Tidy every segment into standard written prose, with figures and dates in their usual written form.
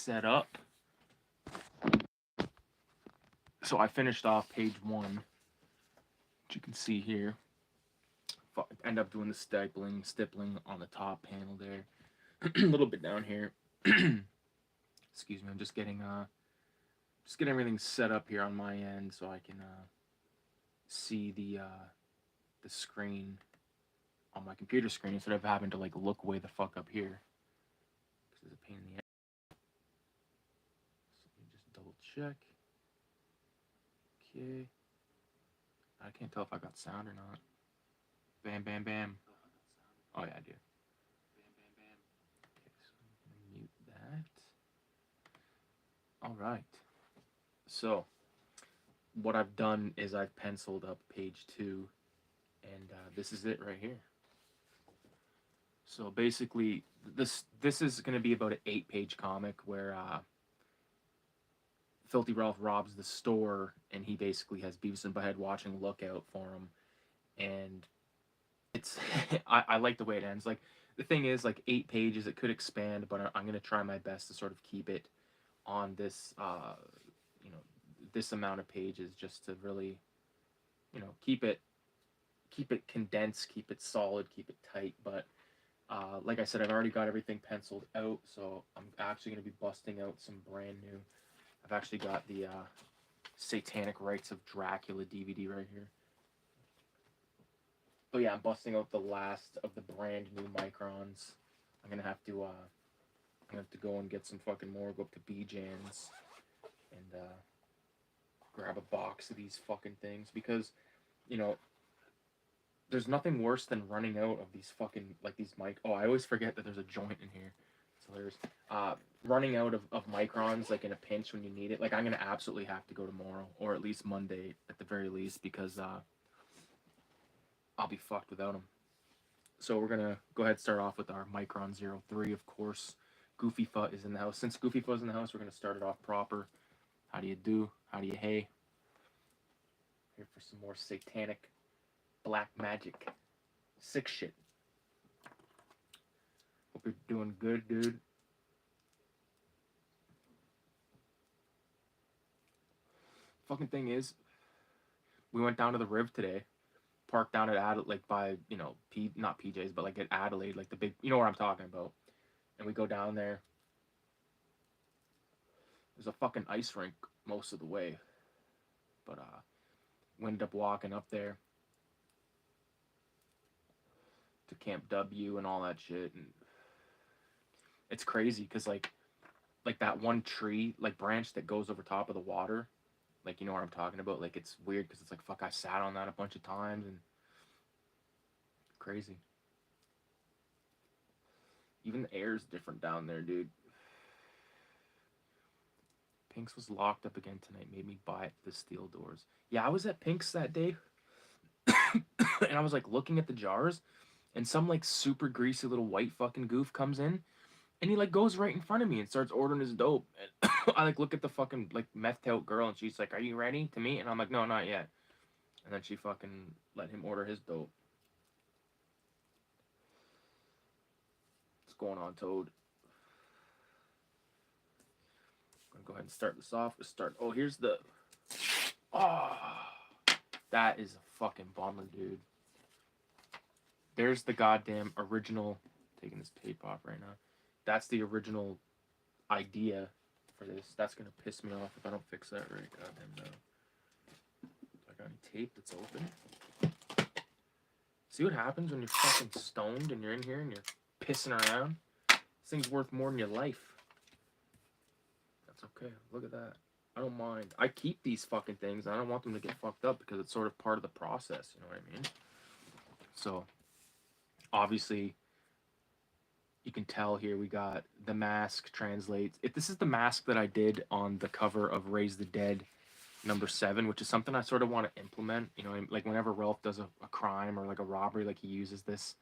set up. So I finished off page 1, which you can see here. End up doing the stippling on the top panel there. A little bit down here. Excuse me, I'm just getting everything set up here on my end so I can see the screen on my computer screen instead of having to like look way the fuck up here. This is a pain in the ass. So let me just double check. Okay. I can't tell if I got sound or not. Bam, bam, bam. Oh yeah, I do. Bam, bam, bam. Okay, so I'm gonna mute that. All right. So what I've done is I've penciled up page 2, and this is it right here. So basically, this is going to be about an 8-page comic where Filthy Ralph robs the store, and he basically has Beavis and Butthead watching lookout for him. And it's I like the way it ends. Like, the thing is, like, 8 pages, it could expand, but I'm going to try my best to sort of keep it on this this amount of pages, just to really, keep it condensed, keep it solid, keep it tight. But like I said, I've already got everything penciled out, so I'm actually going to be busting out some brand new. I've actually got the Satanic Rites of Dracula DVD right here. But yeah, I'm busting out the last of the brand new microns. I'm gonna have to go and get some fucking more. Go up to B-Jans and grab a box of these fucking things, because there's nothing worse than running out of these fucking, like, these mic. Oh, I always forget that there's a joint in here. It's hilarious. Running out of microns, like, in a pinch when you need it. Like, I'm gonna absolutely have to go tomorrow, or at least Monday at the very least, because I'll be fucked without them. So we're gonna go ahead and start off with our Micron 03, of course. Goofy Futt is in the house. Since Goofy Futt's in the house, we're gonna start it off proper. How do you do? How do you hey? Here for some more satanic black magic. Sick shit. Hope you're doing good, dude. Fucking thing is, we went down to the Riv today. Parked down at Adelaide, like by, not PJ's, but like at Adelaide, like the big, you know what I'm talking about. And we go down there. There's a fucking ice rink most of the way. But we ended up walking up there to Camp W and all that shit. And it's crazy because like that one tree, like, branch that goes over top of the water, like, you know what I'm talking about? Like, it's weird because it's like, fuck, I sat on that a bunch of times, and crazy. Even the air is different down there, dude. Pink's was locked up again tonight. Made me buy the steel doors. Yeah, I was at Pink's that day. And I was like looking at the jars, and some like super greasy little white fucking goof comes in, and he like goes right in front of me and starts ordering his dope. And I like look at the fucking like methed out girl, and she's like, "Are you ready to meet?" And I'm like, "No, not yet." And then she fucking let him order his dope. What's going on, Toad? I'm gonna go ahead and start this off. Oh, here's the. Oh, that is a fucking bummer, dude. There's the goddamn original. Taking this tape off right now. That's the original idea for this. That's gonna piss me off if I don't fix that right. Goddamn no. I got any tape that's open? See what happens when you're fucking stoned and you're in here and you're pissing around? This thing's worth more than your life. That's okay. Look at that. I don't mind. I keep these fucking things. I don't want them to get fucked up because it's sort of part of the process. You know what I mean? So, obviously, you can tell here we got the mask translates. This is the mask that I did on the cover of Raise the Dead #7, which is something I sort of want to implement. Like whenever Ralph does a crime or like a robbery, like he uses this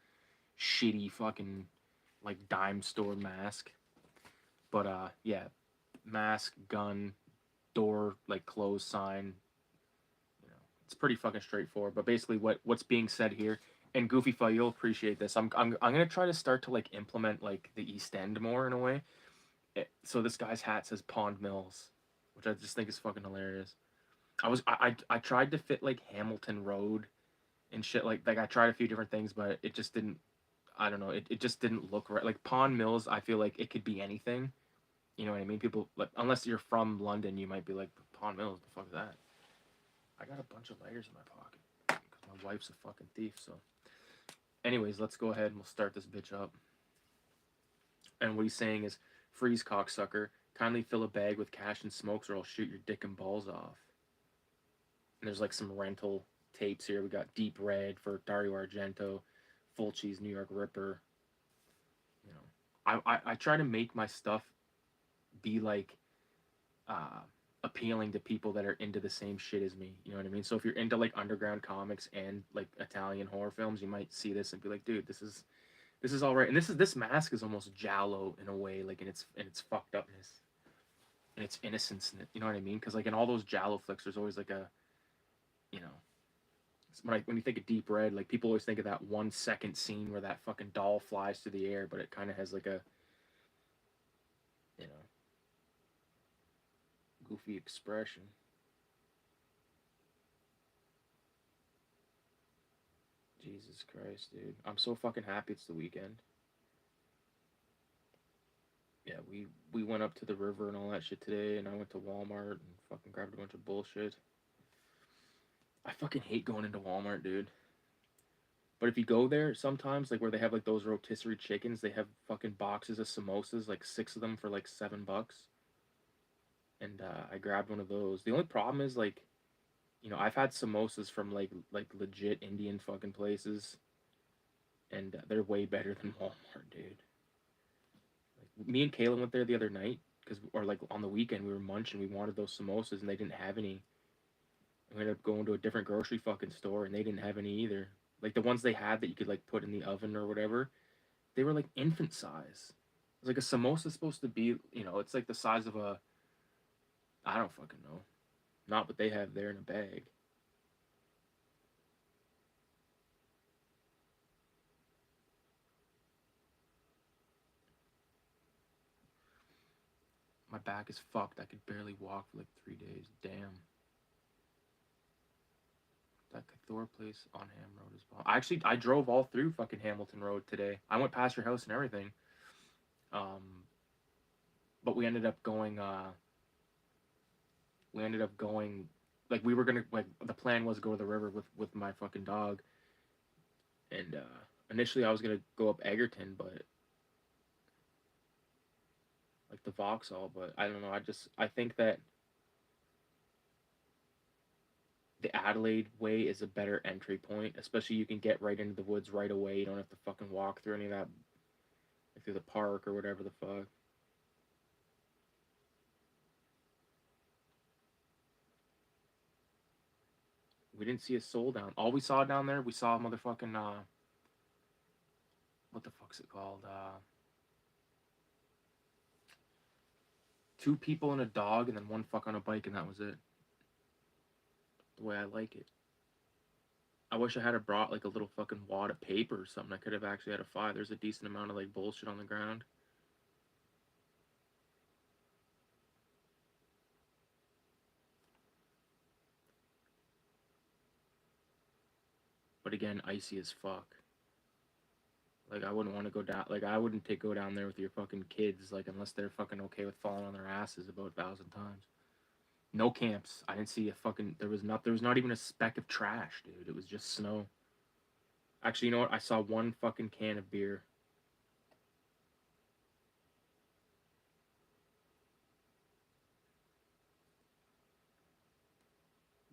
shitty fucking like dime store mask. But yeah, mask, gun, door, like close sign. It's pretty fucking straightforward. But basically, what's being said here, and Goofy Futt, you'll appreciate this. I'm gonna try to start to like implement like the East End more in a way. So this guy's hat says Pond Mills, which I just think is fucking hilarious. I tried to fit like Hamilton Road and shit like I tried a few different things, but it just didn't. I don't know. It just didn't look right. Like Pond Mills, I feel like it could be anything. You know what I mean? People like unless you're from London, you might be like Pond Mills. The fuck is that? I got a bunch of lighters in my pocket because my wife's a fucking thief. So, anyways, let's go ahead and we'll start this bitch up. And what he's saying is, freeze cocksucker. Kindly fill a bag with cash and smokes, or I'll shoot your dick and balls off. And there's like some rental tapes here. We got Deep Red for Dario Argento, Fulci's New York Ripper. You know, I try to make my stuff be like uh, appealing to people that are into the same shit as me. You know what I mean? So if you're into like underground comics and like Italian horror films, you might see this and be like, dude, this is all right. And this mask is almost giallo in a way, like in its fucked upness and its innocence. In it, you know what I mean? Because like in all those giallo flicks, there's always like a, you know, when you think of Deep Red, like people always think of that 1 second scene where that fucking doll flies through the air, but it kind of has like a, you know, goofy expression. Jesus Christ, dude. I'm so fucking happy it's the weekend. Yeah, we went up to the river and all that shit today, and I went to Walmart and fucking grabbed a bunch of bullshit. I fucking hate going into Walmart, dude. But if you go there sometimes, like where they have like those rotisserie chickens, they have fucking boxes of samosas, like 6 of them for like $7. And I grabbed one of those. The only problem is like, you know, I've had samosas from like legit Indian fucking places, and they're way better than Walmart, dude. Like, me and Kayla went there the other night because, or like on the weekend, we were munching. We wanted those samosas, and they didn't have any. We ended up going to a different grocery fucking store, and they didn't have any either. Like the ones they had that you could like put in the oven or whatever, they were like infant size. It's like a samosa supposed to be, you know, it's like the size of a, I don't fucking know, not what they have there in a bag. My back is fucked. I could barely walk for like 3 days. Damn. That Thor place on Ham Road is bomb. I drove all through fucking Hamilton Road today. I went past your house and everything. Um, but we ended up going like we were gonna like the plan was go to the river with my fucking dog, and initially I was gonna go up Egerton, but like the Vauxhall, but I don't know. I think that the Adelaide way is a better entry point, especially you can get right into the woods right away. You don't have to fucking walk through any of that, like through the park or whatever the fuck. We didn't see a soul down. All we saw down there, we saw a motherfucking what the fuck's it called? Two people and a dog, and then one fuck on a bike, and that was it. The way I like it. I wish I had brought like a little fucking wad of paper or something. I could have actually had a file. There's a decent amount of like bullshit on the ground. But again, icy as fuck. Like I wouldn't want to go down. Like I wouldn't go down there with your fucking kids. Like unless they're fucking okay with falling on their asses about 1,000 times. No camps. I didn't see a fucking. There was not even a speck of trash, dude. It was just snow. Actually, you know what? I saw one fucking can of beer.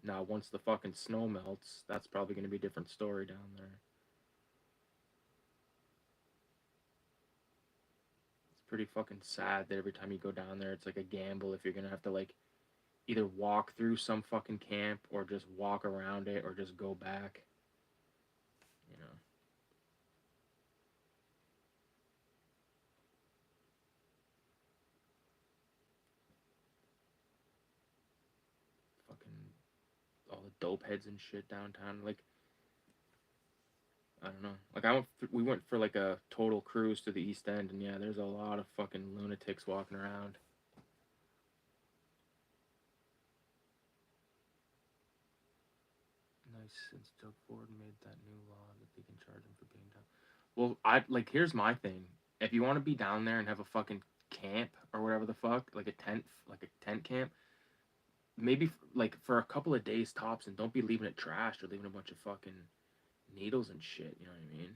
Now, once the fucking snow melts, that's probably gonna be a different story down there. It's pretty fucking sad that every time you go down there, it's like a gamble if you're gonna have to like either walk through some fucking camp or just walk around it or just go back. You know, fucking all the dope heads and shit downtown. Like I don't know. Like we went for like a total cruise to the East End, and yeah, there's a lot of fucking lunatics walking around. Nice, since Doug Ford made that new law that they can charge him for being down. Well, here's my thing. If you want to be down there and have a fucking camp or whatever the fuck, like a tent camp, maybe like for a couple of days tops, and don't be leaving it trashed or leaving a bunch of fucking needles and shit. You know what I mean?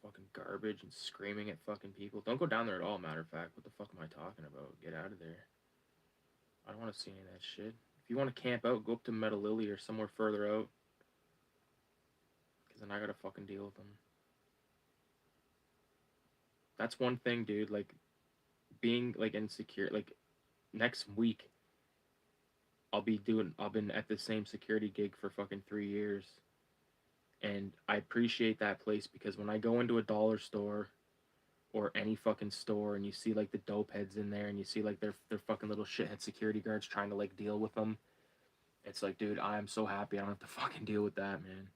Fucking garbage and screaming at fucking people. Don't go down there at all. Matter of fact, what the fuck am I talking about? Get out of there. I don't want to see any of that shit. If you want to camp out, go up to Meadow Lily or somewhere further out. Because then I gotta fucking deal with them. That's one thing, dude. Like, being, like, insecure. Like, next week, I've been at the same security gig for fucking 3 years. And I appreciate that place because when I go into a dollar store or any fucking store and you see, like, the dope heads in there and you see, like, their fucking little shithead security guards trying to, like, deal with them, it's like, dude, I am so happy I don't have to fucking deal with that, man.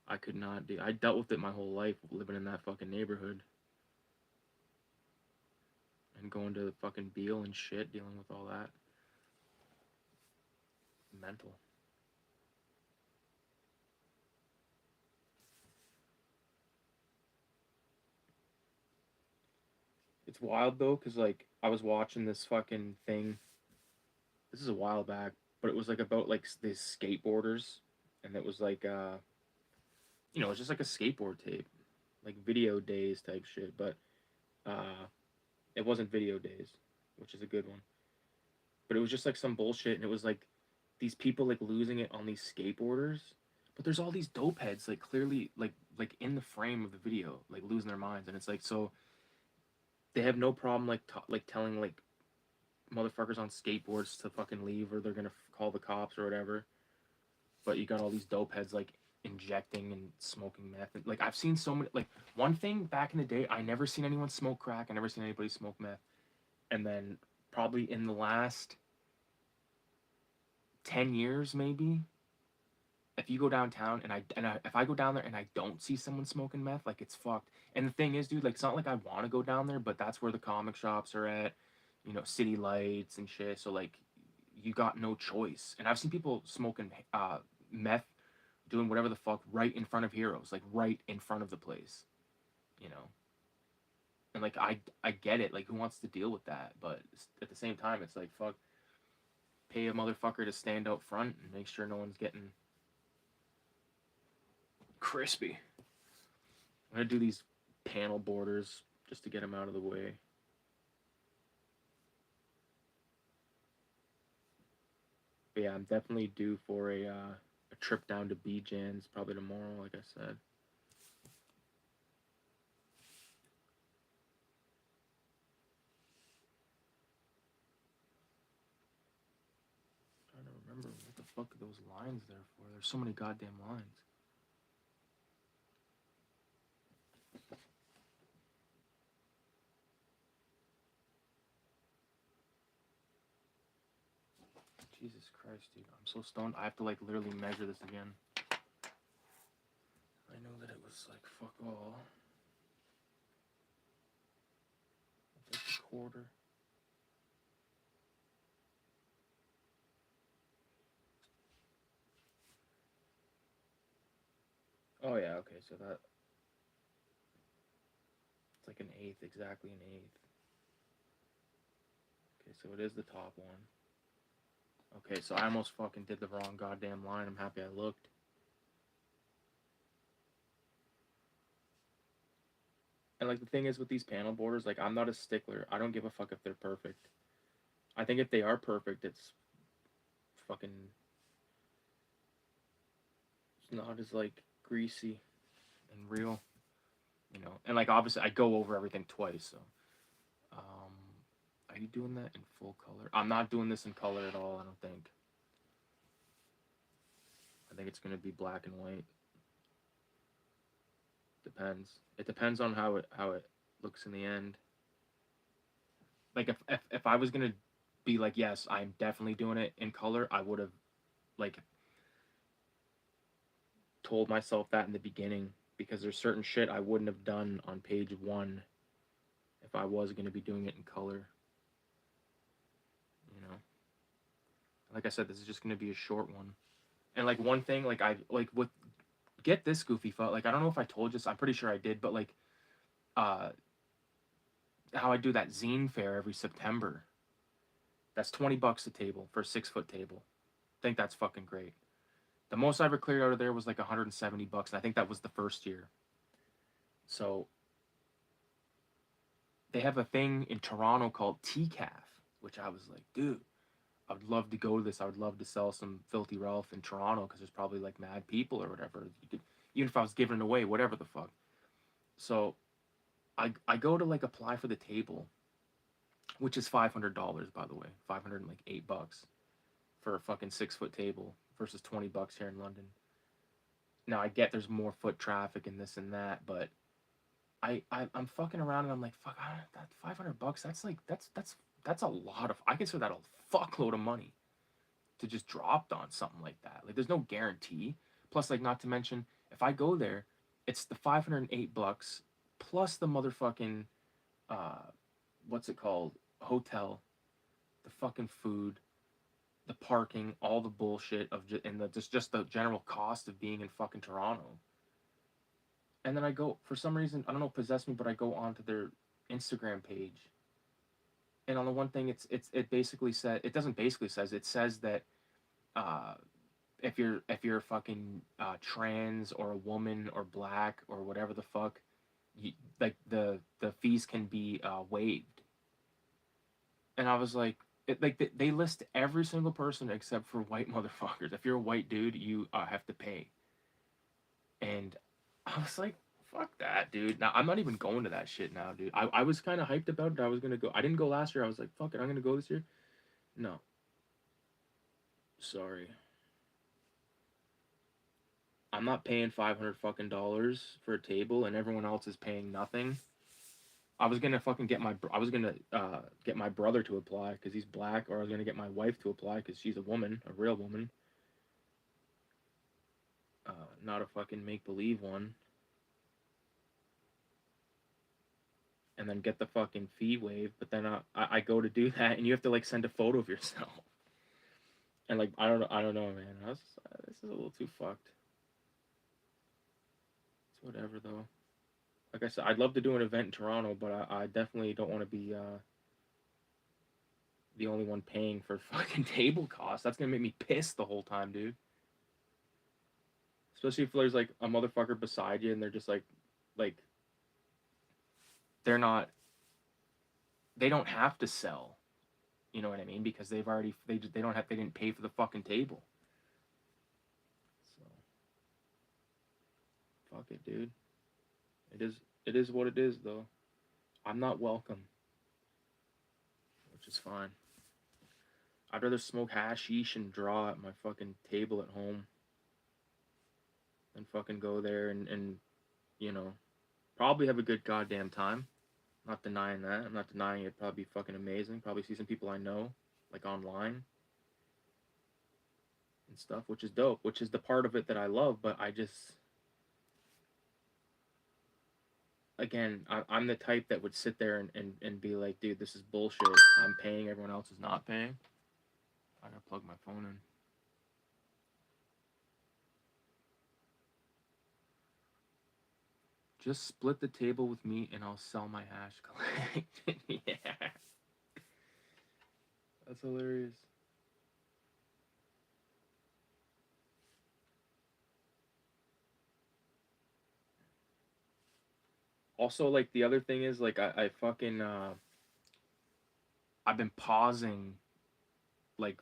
I could not do. I dealt with it my whole life living in that fucking neighborhood. And going to the fucking Beale and shit, dealing with all that. Mental. It's wild though, cause like I was watching this fucking thing. This is a while back, but it was like about like these skateboarders, and it was like it's just like a skateboard tape, like Video Days type shit. But it wasn't Video Days, which is a good one. But it was just like some bullshit, and it was like these people like losing it on these skateboarders. But there's all these dope heads like clearly like in the frame of the video, like losing their minds, and it's like so they have no problem like like telling like motherfuckers on skateboards to fucking leave or they're gonna call the cops or whatever. But you got all these dope heads like injecting and smoking meth. And, like I've seen so many. Like one thing back in the day, I never seen anyone smoke crack. I never seen anybody smoke meth. And then probably in the last 10 years, maybe, if you go downtown if I go down there and I don't see someone smoking meth, like it's fucked. And the thing is, dude, like it's not like I want to go down there, but that's where the comic shops are at, city lights and shit. So like, you got no choice. And I've seen people smoking meth, doing whatever the fuck right in front of heroes, like right in front of the place, you know. And like I get it, like who wants to deal with that? But at the same time, it's like fuck, pay a motherfucker to stand out front and make sure no one's getting crispy. I'm gonna do these panel borders just to get them out of the way. But yeah, I'm definitely due for a trip down to B-Jans probably tomorrow, like I said. I'm trying to remember what the fuck are those lines there for. There's so many goddamn lines. Jesus Christ, dude. I'm so stoned. I have to, like, literally measure this again. I know that it was, like, fuck all. It's like a quarter. Oh, yeah, okay, so that... It's like an eighth, exactly an eighth. Okay, so it is the top one. Okay, so I almost fucking did the wrong goddamn line. I'm happy I looked. And, like, the thing is with these panel borders, like, I'm not a stickler. I don't give a fuck if they're perfect. I think if they are perfect, it's fucking... It's not as, like, greasy and real, And, like, obviously, I go over everything twice, so... Are you doing that in full color? I'm not doing this in color at all, I don't think. I think it's going to be black and white. Depends. It depends on how it looks in the end. Like if I was gonna be like, yes, I'm definitely doing it in color, I would have like told myself that in the beginning because there's certain shit I wouldn't have done on page 1 if I was going to be doing it in color. You know, like I said, this is just going to be a short one. And like one thing, like I like with get this goofy fuck. Like I don't know if I told you this. I'm pretty sure I did, but like, uh, how I do that zine fair every September. That's $20 a table for a 6-foot table. I think that's fucking great. The most I ever cleared out of there was like $170, and I think that was the first year. So they have a thing in Toronto called TCAF, which I was like, dude, I would love to go to this. I would love to sell some Filthy Ralph in Toronto because there's probably like mad people or whatever. You could, even if I was giving it away, whatever the fuck. So I go to like apply for the table, which is $500 by the way, $508 for a fucking 6-foot table versus $20 here in London. Now I get there's more foot traffic and this and that, but I'm fucking around and I'm like, fuck, that $500. That's like that's a lot of. I consider that a fuckload of money to just dropped on something like that. Like there's no guarantee. Plus, like not to mention, if I go there, it's the $508 plus the motherfucking what's it called? Hotel, the fucking food, the parking, all the bullshit of and the just the general cost of being in fucking Toronto. And then I go for some reason I don't know possess me, but I go onto their Instagram page, and on the one thing it basically said it doesn't basically says it says that uh, if you're fucking trans or a woman or black or whatever the fuck, you, like the fees can be waived. And I was like, they list every single person except for white motherfuckers. If you're a white dude, you have to pay. And I was like, fuck that, dude. Now I'm not even going to that shit now, dude. I was kind of hyped about it. I was gonna go. I didn't go last year. I was like, fuck it, I'm gonna go this year. No, sorry. I'm not paying 500 fucking dollars for a table, and everyone else is paying nothing. I was gonna fucking get get my brother to apply because he's black, or I was gonna get my wife to apply because she's a woman, a real woman, not a fucking make believe one, and then get the fucking fee waived. But then I go to do that, and you have to like send a photo of yourself, and like I don't know, man. This is a little too fucked. It's whatever though. Like I said, I'd love to do an event in Toronto, but I definitely don't want to be the only one paying for fucking table costs. That's gonna make me pissed the whole time, dude. Especially if there's like a motherfucker beside you and they're just like they're not, they don't have to sell. You know what I mean? Because they've already they don't have they didn't pay for the fucking table. So fuck it, dude. It is what it is though. I'm not welcome, which is fine. I'd rather smoke hashish and draw at my fucking table at home than fucking go there and you know, probably have a good goddamn time. Not denying that. I'm not denying it. Probably be fucking amazing. Probably see some people I know, like online and stuff, which is dope. Which is the part of it that I love. But I just, again, I'm the type that would sit there and be like, dude, this is bullshit. I'm paying. Everyone else is not paying. I gotta plug my phone in. Just split the table with me and I'll sell my hash collection. Yeah. That's hilarious. Also, like the other thing is like I fucking I've been pausing like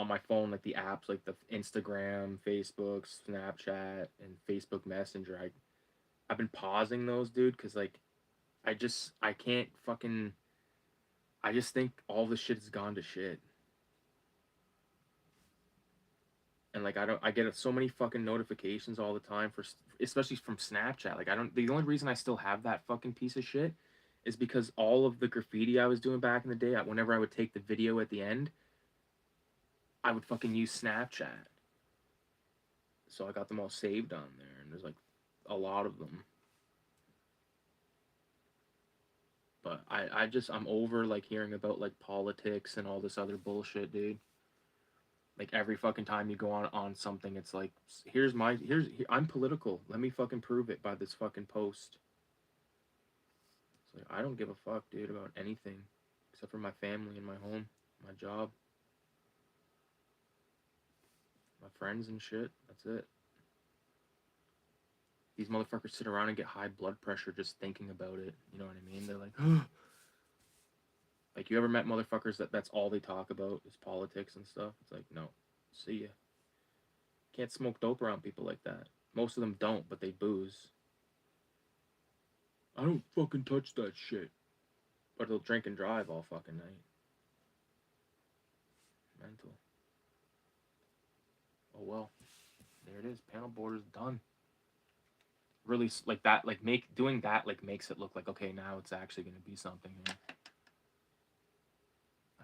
on my phone like the apps like the Instagram, Facebook, Snapchat, and Facebook Messenger. I've been pausing those, dude, because like I can't fucking I just think all the shit has gone to shit. And like I get so many fucking notifications all the time for especially from Snapchat. Like I don't the only reason I still have that fucking piece of shit is because all of the graffiti I was doing back in the day, whenever I would take the video at the end, I would fucking use Snapchat. So I got them all saved on there, and there's like a lot of them. But I'm over like hearing about like politics and all this other bullshit, dude. Like every fucking time you go on something, it's like, I'm political. Let me fucking prove it by this fucking post. It's like I don't give a fuck, dude, about anything except for my family and my home, my job, my friends and shit. That's it. These motherfuckers sit around and get high blood pressure just thinking about it. You know what I mean? They're like, like, you ever met motherfuckers that's all they talk about is politics and stuff? It's like, no, see ya. Can't smoke dope around people like that. Most of them don't, but they booze. I don't fucking touch that shit. But they'll drink and drive all fucking night. Mental. Oh well. There it is. Panel board is done. Really, like that, like doing that, like makes it look like, okay, now it's actually gonna be something here.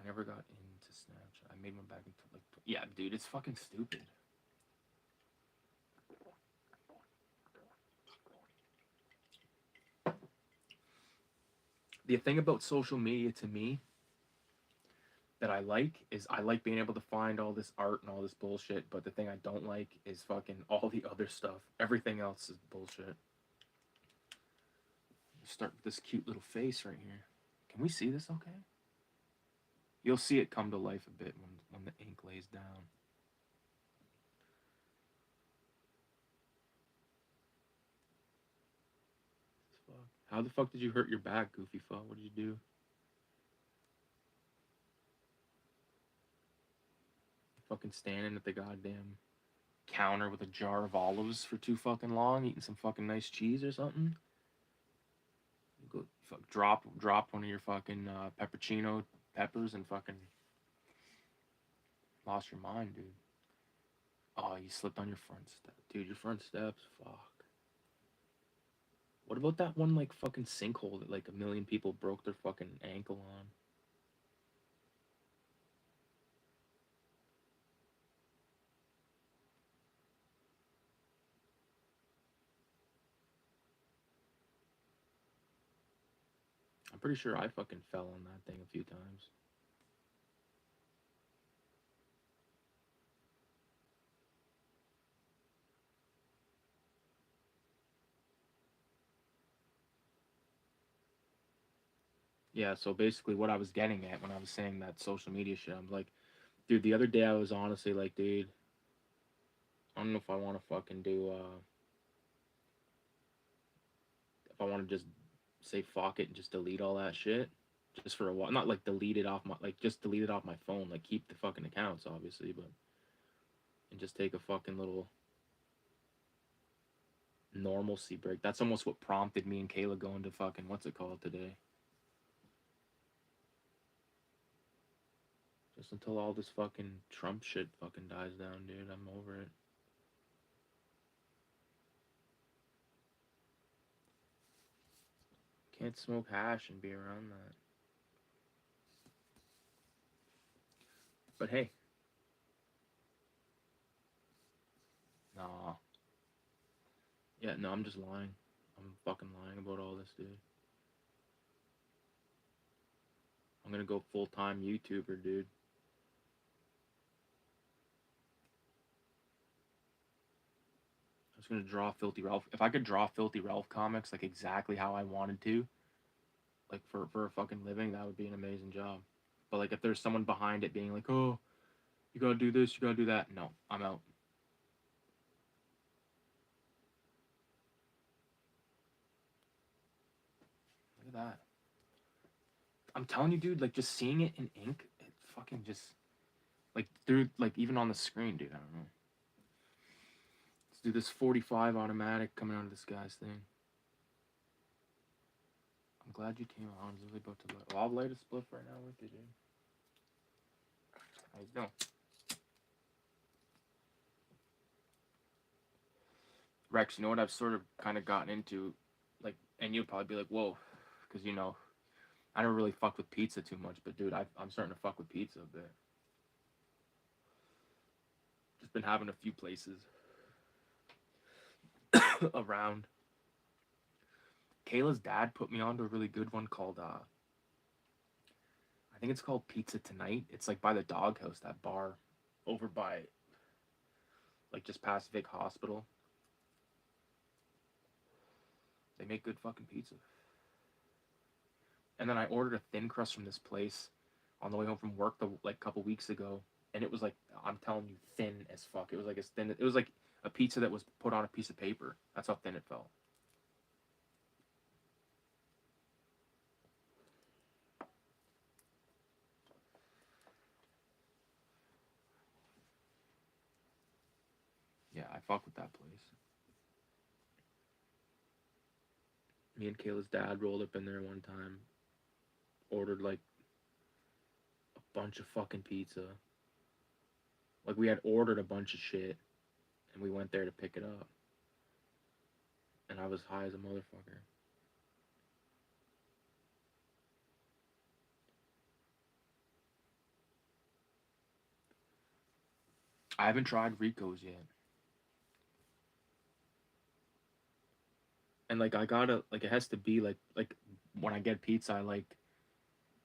I never got into Snapchat. I made one back into like, yeah, dude, it's fucking stupid. The thing about social media to me that I like is I like being able to find all this art and all this bullshit, but the thing I don't like is fucking all the other stuff. Everything else is bullshit. Start with this cute little face right here. Can we see this okay? You'll see it come to life a bit when the ink lays down. How the fuck did you hurt your back, Goofy Fuck? What did you do? Fucking standing at the goddamn counter with a jar of olives for too fucking long, eating some fucking nice cheese or something. You go drop one of your fucking peppercino peppers and fucking lost your mind, dude. Oh, you slipped on your front step, dude. Your front steps, fuck. What about that one like fucking sinkhole that like a million people broke their fucking ankle on? I'm pretty sure I fucking fell on that thing a few times. Yeah, so basically what I was getting at when I was saying that social media shit, I'm like, dude, the other day I was honestly like, dude, I don't know if I want to fucking do, if I want to just say fuck it and just delete all that shit just for a while. Not like delete it off my, like just delete it off my phone, like keep the fucking accounts, obviously, but, and just take a fucking little normalcy break. That's almost what prompted me and Kayla going to fucking, what's it called today? Just until all this fucking Trump shit fucking dies down, dude. I'm over it. Can't smoke hash and be around that. But hey. Nah. Yeah, no, I'm just lying. I'm fucking lying about all this, dude. I'm gonna go full-time YouTuber, dude. I was gonna draw Filthy Ralph. If I could draw Filthy Ralph comics like exactly how I wanted to, like for a fucking living, that would be an amazing job. But like if there's someone behind it being like, oh, you gotta do this, you gotta do that, no, I'm out. Look at that. I'm telling you, dude, like just seeing it in ink, it fucking just like through like even on the screen, dude. I don't know. Let's do this 45 automatic coming out of this guy's thing. I'm glad you came on. I was really about to light. Well, I'll light a spliff right now with you, dude. How you doing? Rex, you know what I've sort of kind of gotten into, like, and you'll probably be like, whoa, because you know, I don't really fuck with pizza too much, but dude, I'm starting to fuck with pizza a bit. Just been having a few places. around. Kayla's dad put me onto a really good one called I think it's called Pizza Tonight. It's like by the doghouse, that bar over by like just past Vic Hospital. They make good fucking pizza. And then I ordered a thin crust from this place on the way home from work like a couple weeks ago, and it was like, I'm telling you, thin as fuck. It was like as thin. It was like a pizza that was put on a piece of paper. That's how thin it felt. Yeah, I fuck with that place. Me and Kayla's dad rolled up in there one time, ordered like a bunch of fucking pizza. Like we had ordered a bunch of shit, and we went there to pick it up. And I was high as a motherfucker. I haven't tried Rico's yet. And like I gotta like it has to be like when I get pizza,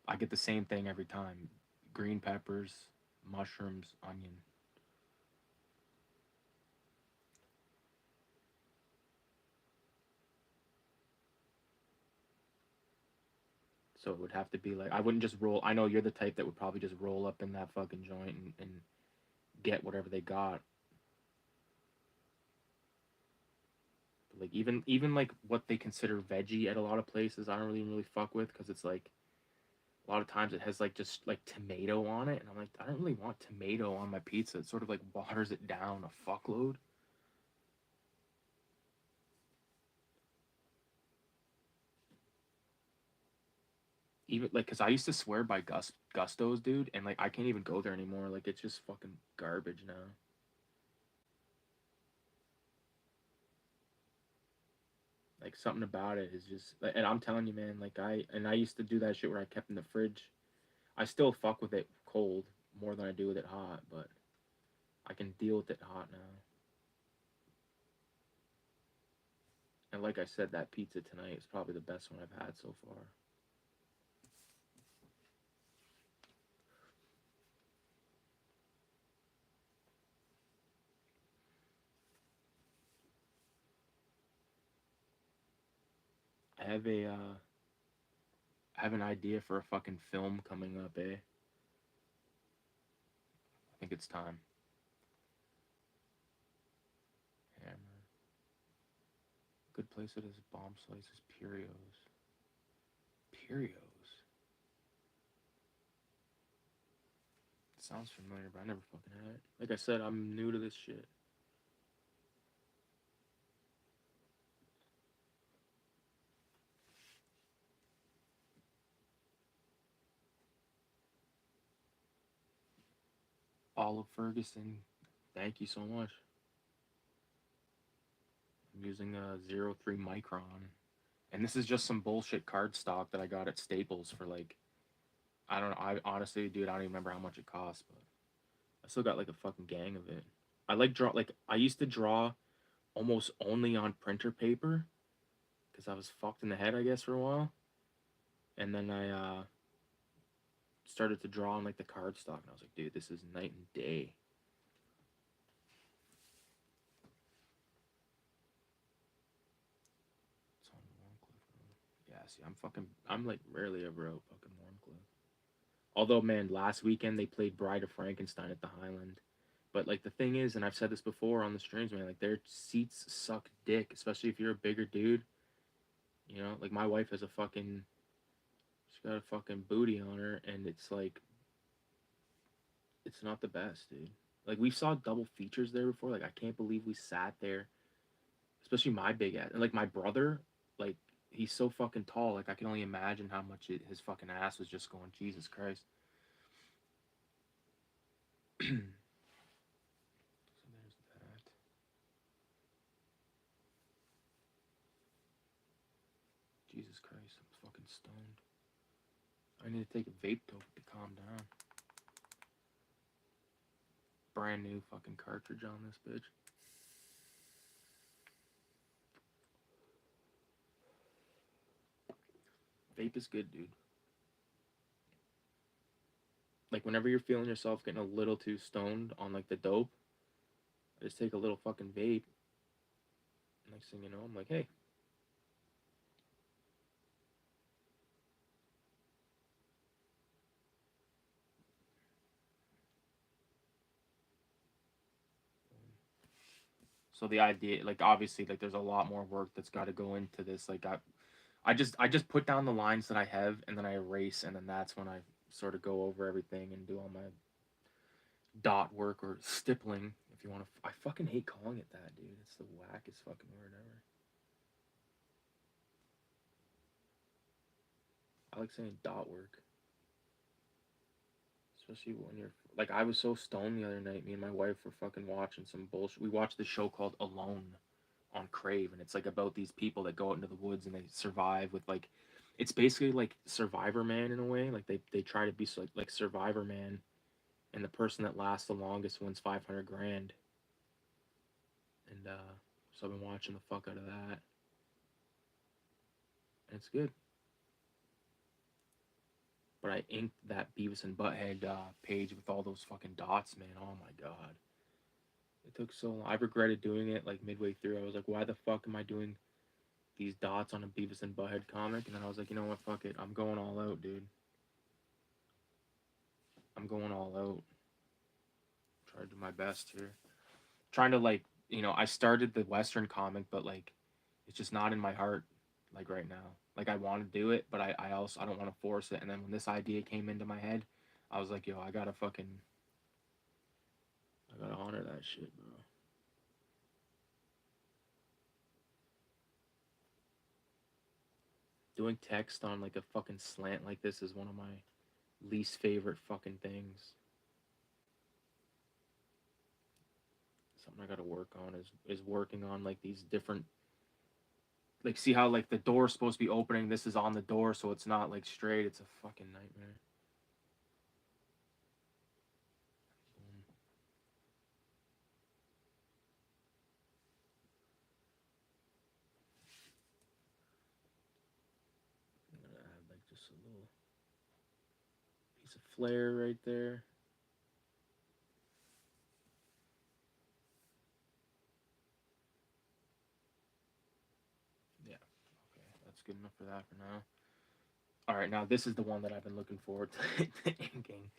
I get the same thing every time. Green peppers, mushrooms, onion. So it would have to be like I wouldn't just roll. I know you're the type that would probably just roll up in that fucking joint and get whatever they got. But like even like what they consider veggie at a lot of places, I don't really fuck with because it's like a lot of times it has like just like tomato on it, and I'm like I don't really want tomato on my pizza. It sort of like waters it down a fuckload. Even like because I used to swear by Gusto's, dude, and like I can't even go there anymore. Like it's just fucking garbage now. Like something about it is just, and I'm telling you, man. Like I used to do that shit where I kept in the fridge. I still fuck with it cold more than I do with it hot, but I can deal with it hot now. And like I said, that pizza tonight is probably the best one I've had so far. I have a I have an idea for a fucking film coming up, eh? I think it's time. Hammer. Good place it is. Bomb slices. Purios. Purios. Sounds familiar, but I never fucking had it. Like I said, I'm new to this shit. Olive Ferguson, thank you so much. I'm using a 0.3 micron. And this is just some bullshit cardstock that I got at Staples for like, I don't know. I honestly, dude, I don't even remember how much it cost, but I still got like a fucking gang of it. I used to draw almost only on printer paper because I was fucked in the head, I guess, for a while. And then I started to draw on like the cardstock, and I was like, dude, this is night and day. It's on Warncliffe Road. Yeah, see, I'm like rarely ever out fucking Warncliffe. Although, man, last weekend they played Bride of Frankenstein at the Highland. But like the thing is, and I've said this before on the streams, man, like their seats suck dick, especially if you're a bigger dude. You know, like my wife has she's got a fucking booty on her, and it's like, it's not the best, dude. Like we saw double features there before. Like I can't believe we sat there, especially my big ass, and like my brother, like he's so fucking tall. Like I can only imagine how much his fucking ass was just going. Jesus Christ. So there's that. Jesus Christ, I'm fucking stoned. I need to take a vape dope to calm down. Brand new fucking cartridge on this bitch. Vape is good, dude. Like whenever you're feeling yourself getting a little too stoned on like the dope, I just take a little fucking vape. Next thing you know, I'm like, hey. So the idea, like obviously, like there's a lot more work that's got to go into this. Like I just put down the lines that I have, and then I erase, and then that's when I sort of go over everything and do all my dot work or stippling, if you want to. I fucking hate calling it that, dude. It's the wackest fucking word ever. I like saying dot work, especially when you're like. I was so stoned the other night. Me and my wife were fucking watching some bullshit. We watched this show called Alone on Crave, and it's like about these people that go out into the woods and they survive with like. It's basically like Survivor Man in a way. Like they try to be like Survivor Man, and the person that lasts the longest wins 500 grand. And so I've been watching the fuck out of that, and it's good. But I inked that Beavis and Butthead page with all those fucking dots, man. Oh my god, it took so long. I regretted doing it like midway through. I was like, why the fuck am I doing these dots on a Beavis and Butthead comic? And then I was like, you know what, fuck it, I'm going all out, dude. I'm going all out. Try to do my best here. Trying to like, I started the Western comic, but like, it's just not in my heart, like right now. Like I want to do it, but I also I don't want to force it. And then when this idea came into my head, I was like, yo, I gotta honor that shit, bro. Doing text on like a fucking slant like this is one of my least favorite fucking things. Something I gotta work on is working on like these different, like, see how like the door's supposed to be opening. This is on the door, so it's not like straight. It's a fucking nightmare. I'm gonna add like just a little piece of flair right there. Yeah, okay, that's good enough for that for now. All right, now this is the one that I've been looking forward to inking.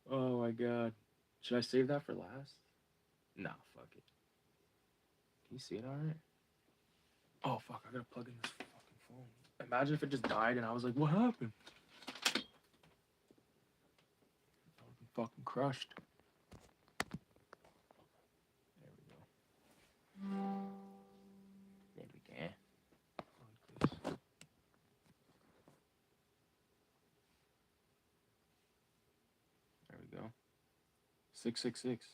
Oh my god, should I save that for last? Nah, fuck it. Can you see it all right? Oh fuck, I gotta plug in this fucking phone. Imagine if it just died and I was like, what happened? I would be fucking crushed. There we go. There we go. There we go. 666.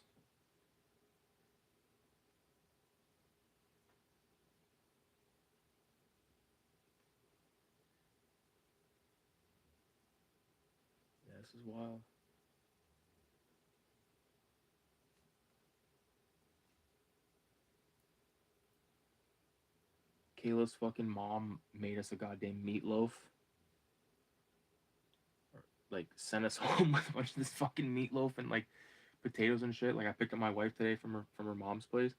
Yeah, this is wild. Kayla's fucking mom made us a goddamn meatloaf. Or, like, sent us home with a bunch of this fucking meatloaf and like potatoes and shit. Like I picked up my wife today from her mom's place,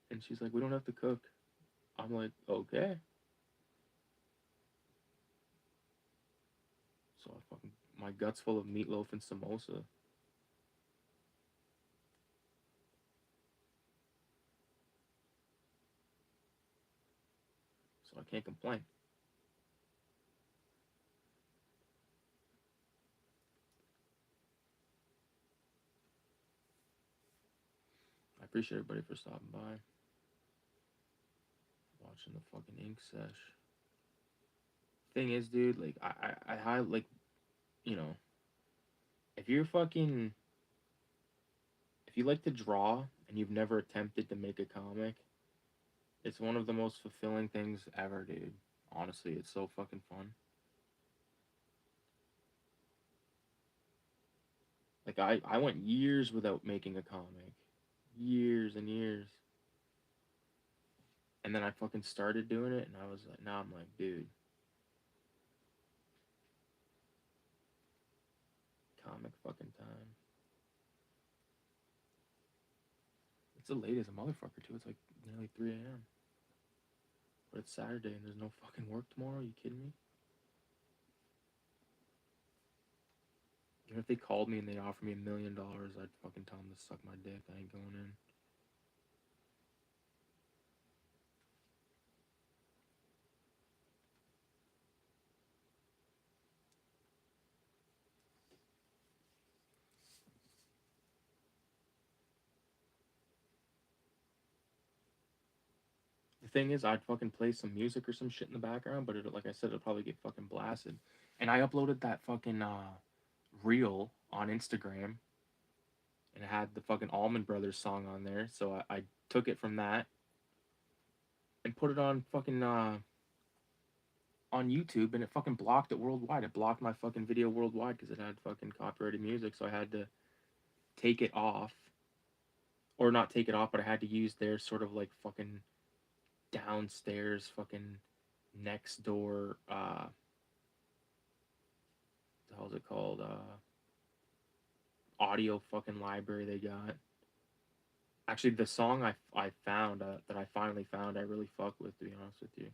and she's like, "We don't have to cook." I'm like, "Okay." So I fucking my guts full of meatloaf and samosa. So I can't complain. I appreciate everybody for stopping by, watching the fucking ink sesh. Thing is, dude, like I like, you know, if you're fucking if you like to draw and you've never attempted to make a comic, it's one of the most fulfilling things ever, dude. Honestly, it's so fucking fun. Like I went years without making a comic. Years and years. And then I fucking started doing it and I was like now I'm like, dude, comic fucking time. It's late as a motherfucker too. It's like nearly 3 a.m. But it's Saturday and there's no fucking work tomorrow. Are you kidding me? Even if they called me and they offered me $1 million, I'd fucking tell them to suck my dick. I ain't going in. The thing is, I'd fucking play some music or some shit in the background, but it, like I said, it'll probably get fucking blasted. And I uploaded that fucking reel on Instagram, and it had the fucking Allman Brothers song on there. So I took it from that and put it on fucking on YouTube, and it fucking blocked it worldwide. It blocked my fucking video worldwide because it had fucking copyrighted music. So I had to take it off, or not take it off, but I had to use their sort of like fucking downstairs fucking next door what the hell's it called, audio fucking library they got. Actually, the song I found that I finally found, I really fuck with, to be honest with you.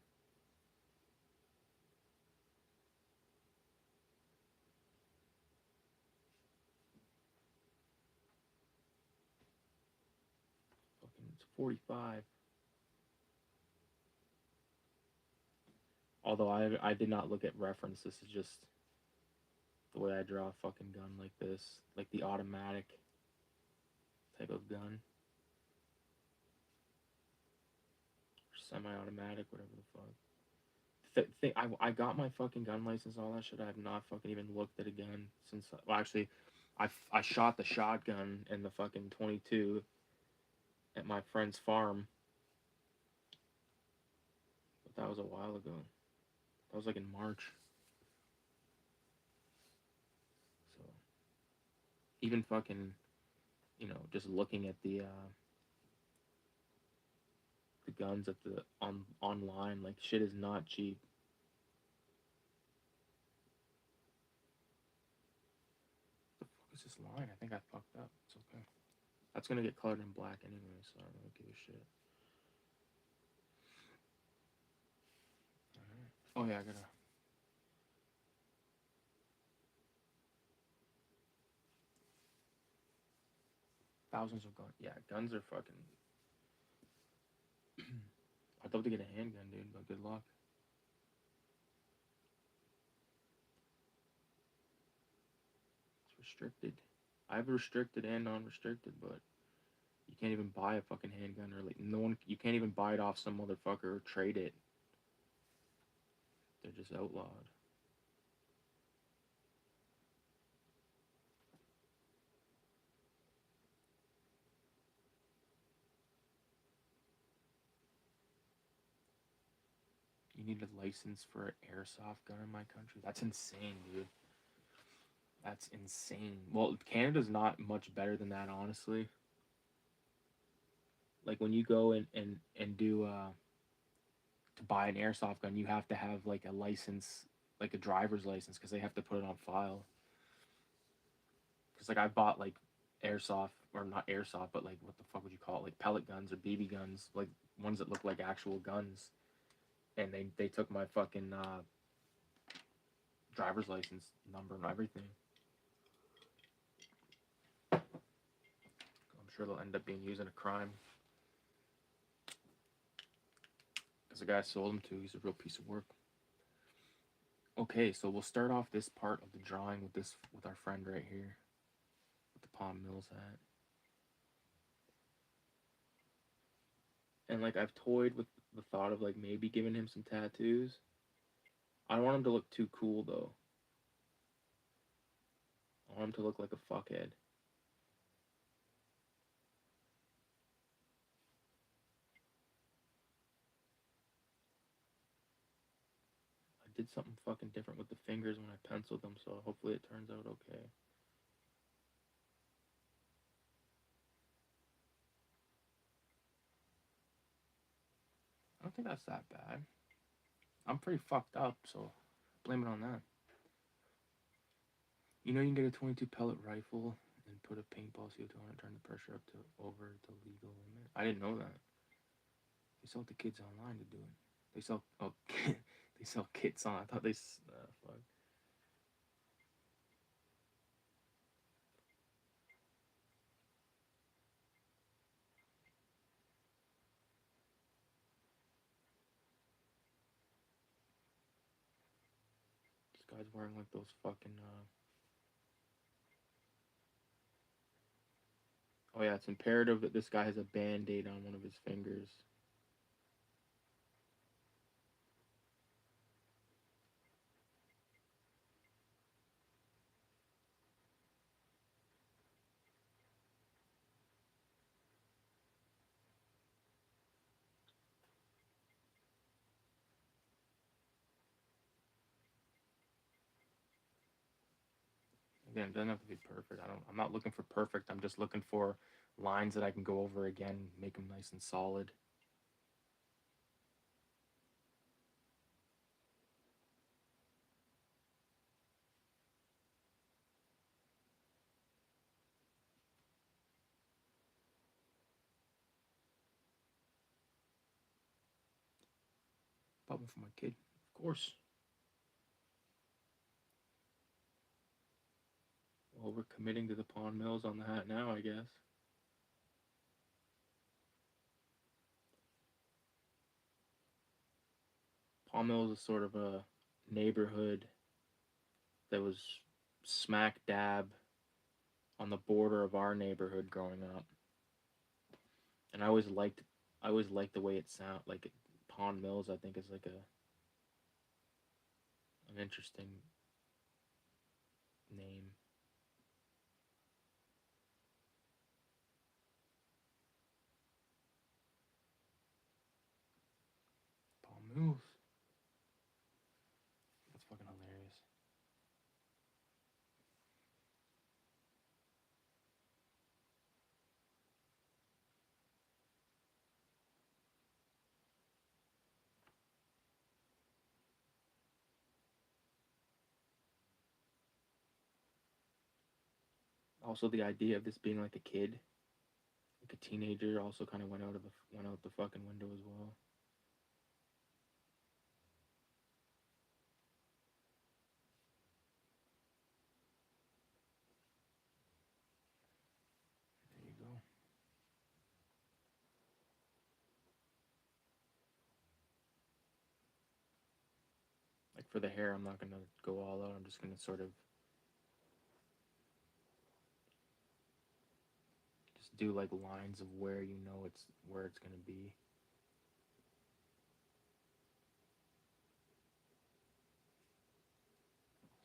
Fucking, it's 45. Although I did not look at reference. This is just the way I draw a fucking gun like this, like the automatic type of gun, semi-automatic, whatever the fuck. I got my fucking gun license and all that shit. I have not fucking even looked at a gun since. Well, actually, I shot the shotgun and the fucking 22 at my friend's farm, but that was a while ago. That was like in March. So even fucking, you know, just looking at the guns at the online, like shit is not cheap. The fuck is this line? I think I fucked up. It's okay. That's gonna get colored in black anyway, so I don't really give a shit. Alright. Oh yeah, I gotta. Thousands of guns. Yeah, guns are fucking. I'd love to get a handgun, dude, but good luck. It's restricted. I have restricted and non-restricted, but you can't even buy a fucking handgun, or like no one. You can't even buy it off some motherfucker or trade it. They're just outlawed. You need a license for an airsoft gun in my country? That's insane, dude. That's insane. Well, Canada's not much better than that, honestly. Like when you go and do to buy an airsoft gun, you have to have like a license, like a driver's license, because they have to put it on file. Because like I bought like airsoft, or not airsoft, but like what the fuck would you call it, like pellet guns or BB guns, like ones that look like actual guns, and they took my fucking driver's license number and everything. I'm sure they'll end up being used in a crime. Because the guy I sold them to, he's a real piece of work. Okay, so we'll start off this part of the drawing with our friend right here, with the Palm Mills hat. And like I've toyed with the thought of like maybe giving him some tattoos. I don't want him to look too cool though. I want him to look like a fuckhead. I did something fucking different with the fingers when I penciled them, so hopefully it turns out okay. I don't think that's that bad. I'm pretty fucked up, so blame it on that. You know you can get a 22 pellet rifle and put a paintball CO2 on it, turn the pressure up to over the legal limit. I didn't know that. They sell it to kids online to do it. They sell they sell kits on. I thought they fuck. This guy's wearing like those fucking Oh yeah, it's imperative that this guy has a band-aid on one of his fingers. Again, it doesn't have to be perfect. I'm not looking for perfect. I'm just looking for lines that I can go over again, make them nice and solid. Bought one for my kid, of course. Well, we're committing to the Pawn Mills on the hat now, I guess. Pawn Mills is sort of a neighborhood that was smack dab on the border of our neighborhood growing up. And I always liked the way it sound like Pawn Mills, I think is like an interesting name. Pawn Mills. That's fucking hilarious. Also, the idea of this being like a kid, like a teenager, also kind of went out the fucking window as well. There you go. Like for the hair, I'm not gonna go all out. I'm just gonna sort of just do like lines of where you know it's gonna be.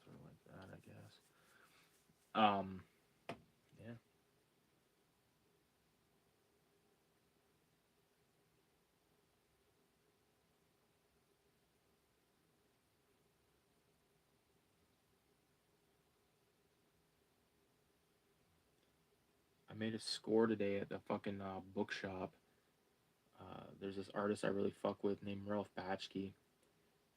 Sort of like that, I guess. Yeah. I made a score today at the fucking bookshop. There's this artist I really fuck with named Ralph Batchke,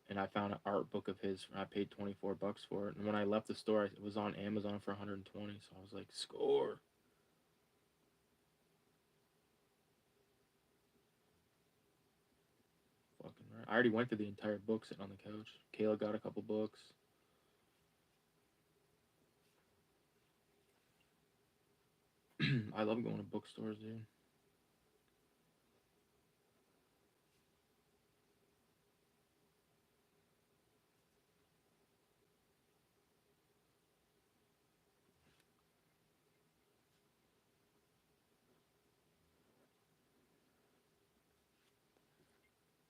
and I found an art book of his. And I paid $24 for it, and when I left the store, it was on Amazon for 120. So I was like, score. Fucking right. I already went through the entire book sitting on the couch. Kayla got a couple books. I love going to bookstores, dude.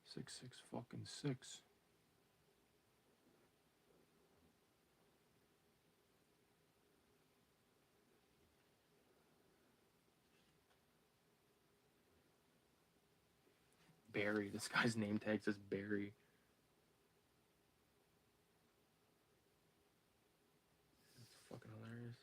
Six six fucking six. Barry. This guy's name tag says Barry. That's fucking hilarious.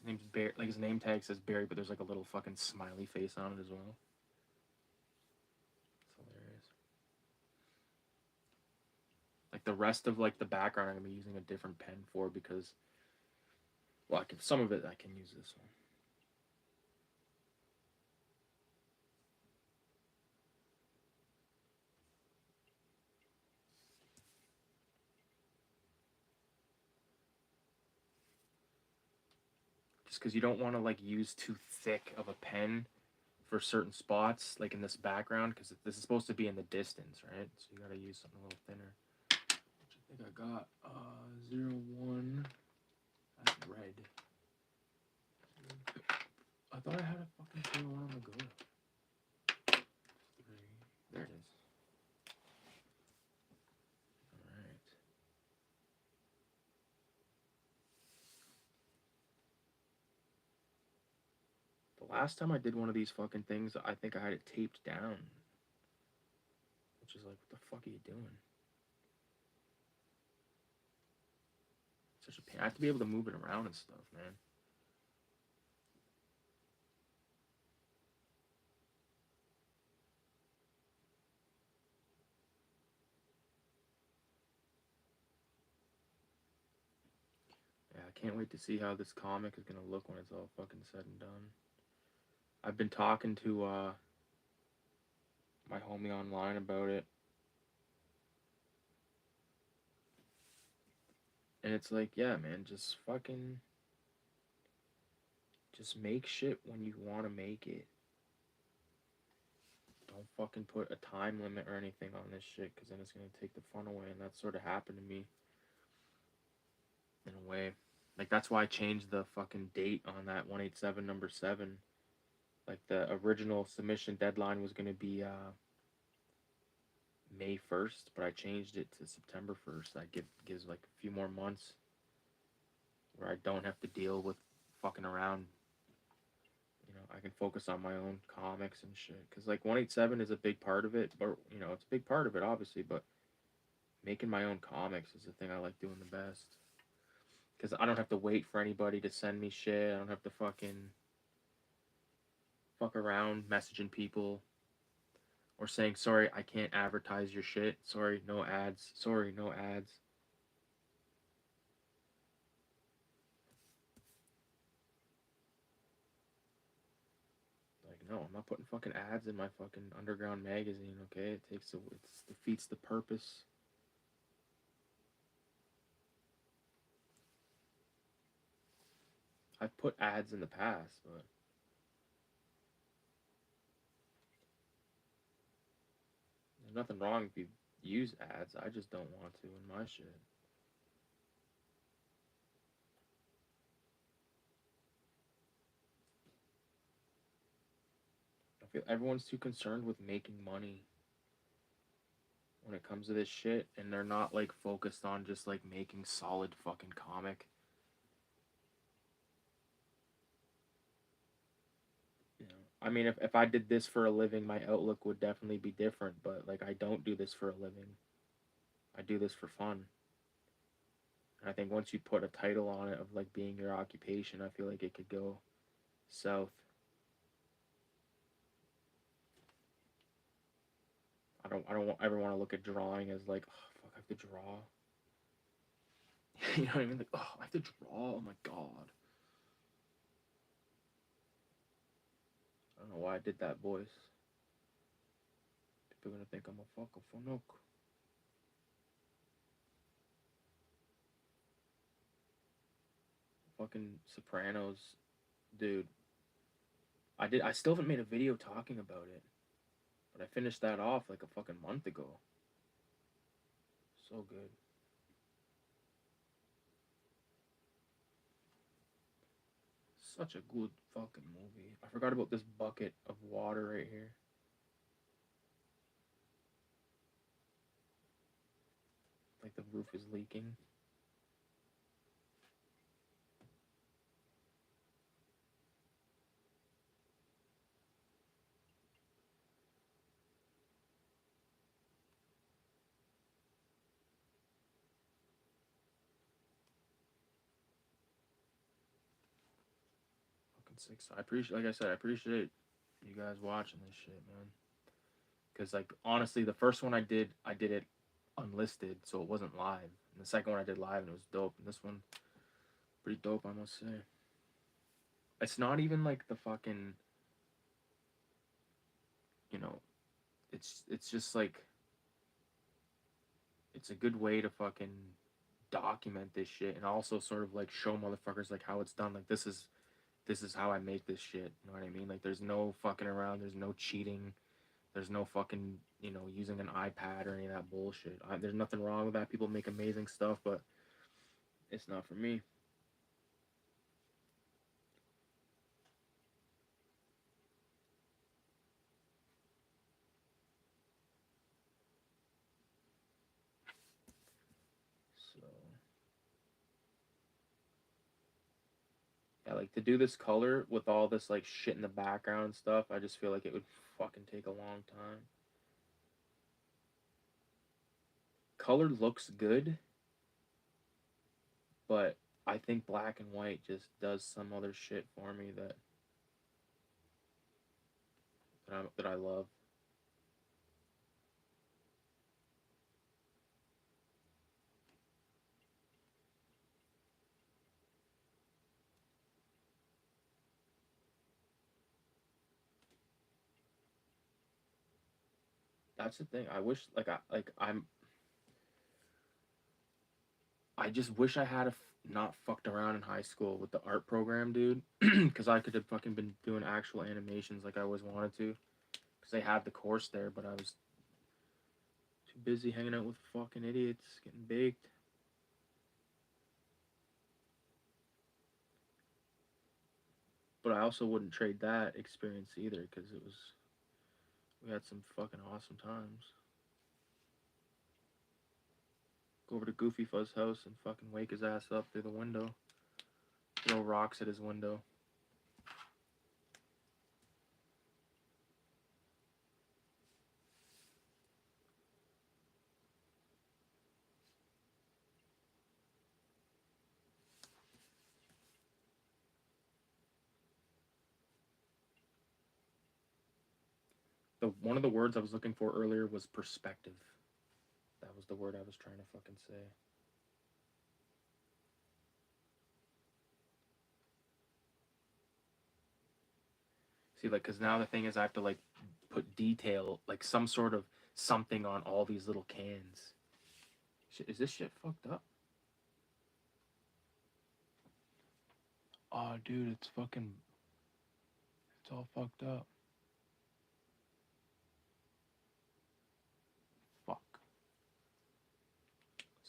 His name's Barry. Like his name tag says Barry, but there's like a little fucking smiley face on it as well. It's hilarious. Like the rest of like the background, I'm gonna be using a different pen for because, well, I can, some of it I can use this one. Just because you don't want to like use too thick of a pen for certain spots, like in this background, because this is supposed to be in the distance, right? So you gotta use something a little thinner. Which I think I got 01. That's red. I thought I had a fucking 01 on the go. 3. There it is. Alright. The last time I did one of these fucking things, I think I had it taped down. Which is like, what the fuck are you doing? Such a pain. I have to be able to move it around and stuff, man. Yeah, I can't wait to see how this comic is gonna look when it's all fucking said and done. I've been talking to my homie online about it. And it's like, yeah, man, just fucking... Just make shit when you want to make it. Don't fucking put a time limit or anything on this shit, because then it's going to take the fun away, and that sort of happened to me. In a way. Like, that's why I changed the fucking date on that 187 number 7. Like, the original submission deadline was going to be May 1st, but I changed it to September 1st. That gives like a few more months where I don't have to deal with fucking around. You know, I can focus on my own comics and shit. Because, like, 187 is a big part of it. But, you know, it's a big part of it, obviously. But making my own comics is the thing I like doing the best. Because I don't have to wait for anybody to send me shit. I don't have to fucking fuck around messaging people. Or saying, sorry, I can't advertise your shit. Sorry, no ads. Sorry, no ads. Like, no, I'm not putting fucking ads in my fucking underground magazine, okay? It defeats the purpose. I've put ads in the past, but there's nothing wrong if you use ads. I just don't want to in my shit. I feel everyone's too concerned with making money when it comes to this shit, and they're not like focused on just like making solid fucking comic. You know, I mean, if I did this for a living, my outlook would definitely be different. But like, I don't do this for a living. I do this for fun. And I think once you put a title on it of like being your occupation, I feel like it could go south. I don't ever want to look at drawing as like, oh fuck, I have to draw. You know what I mean? Like, oh, I have to draw. Oh my god. I don't know why I did that voice. People are gonna think I'm a fucking phonok. Fucking Sopranos, dude. I still haven't made a video talking about it, but I finished that off like a fucking month ago. So good. Such a good fucking movie. I forgot about this bucket of water right here. Like the roof is leaking. 6. I appreciate, like I said, I appreciate you guys watching this shit, man. Because, like, honestly, the first one I did it unlisted, so it wasn't live. And the second one I did live, and it was dope. And this one, pretty dope, I must say. It's not even, like, the fucking, you know, it's just, like, it's a good way to fucking document this shit and also sort of, like, show motherfuckers, like, how it's done. Like, this is how I make this shit. You know what I mean? Like, there's no fucking around. There's no cheating. There's no fucking, you know, using an iPad or any of that bullshit. There's nothing wrong with that. People make amazing stuff, but it's not for me. So, yeah, like, to do this color with all this, like, shit in the background and stuff, I just feel like it would fucking take a long time. Color looks good, but I think black and white just does some other shit for me that I love. That's the thing. I wish, like, I just wish I had not fucked around in high school with the art program, dude. Because I could have fucking been doing actual animations like I always wanted to. Because they had the course there, but I was too busy hanging out with fucking idiots, getting baked. But I also wouldn't trade that experience either, because we had some fucking awesome times. Go over to Goofy Fuzz house and fucking wake his ass up through the window. Throw rocks at his window. One of the words I was looking for earlier was perspective. That was the word I was trying to fucking say. See, like, because now the thing is I have to, like, put detail, like, some sort of something on all these little cans. Shit, is this shit fucked up? Oh, dude, it's all fucked up. Fuck.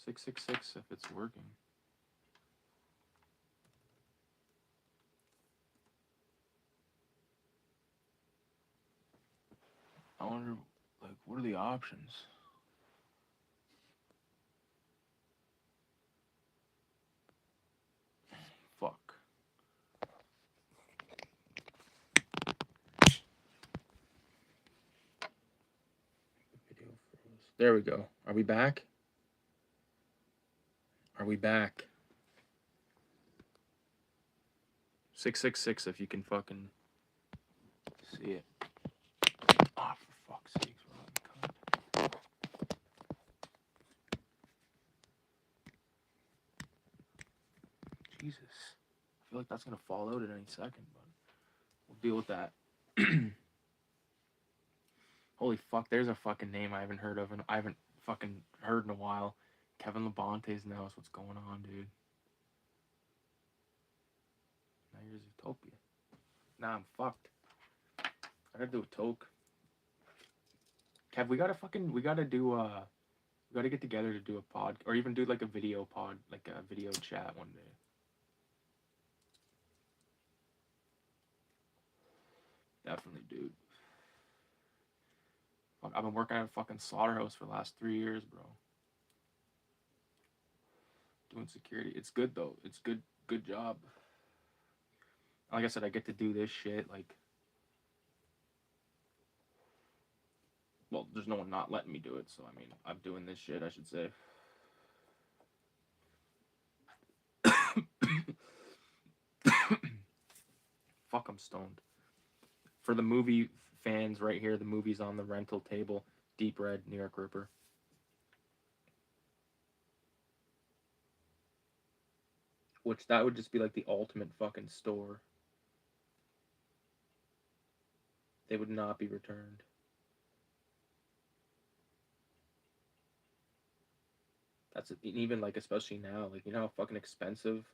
666 if it's working. I wonder, like, what are the options? Fuck. Video froze. There we go. Are we back? Are we back? 666 if you can fucking see it. Ah, oh, for fuck's sakes, we're Jesus. I feel like that's gonna fall out at any second, but we'll deal with that. Holy fuck, there's a fucking name I haven't heard of and I haven't fucking heard in a while. Kevin Labonte's knows what's going on, dude. Now here's Utopia. Nah, I'm fucked. I gotta do a toke. Kev, we gotta get together to do a pod, or even do like a video pod, like a video chat one day. Definitely, dude. Fuck, I've been working at a fucking slaughterhouse for the last 3 years, bro. Doing security. It's good though. It's good job. Like I said, I get to do this shit, like, well, there's no one not letting me do it, so I mean, I'm doing this shit, I should say. Fuck, I'm stoned. For the movie fans right here, the movie's on the rental table. Deep Red, New York Ripper. Which that would just be like the ultimate fucking store. They would not be returned. That's even like, especially now, like, you know how fucking expensive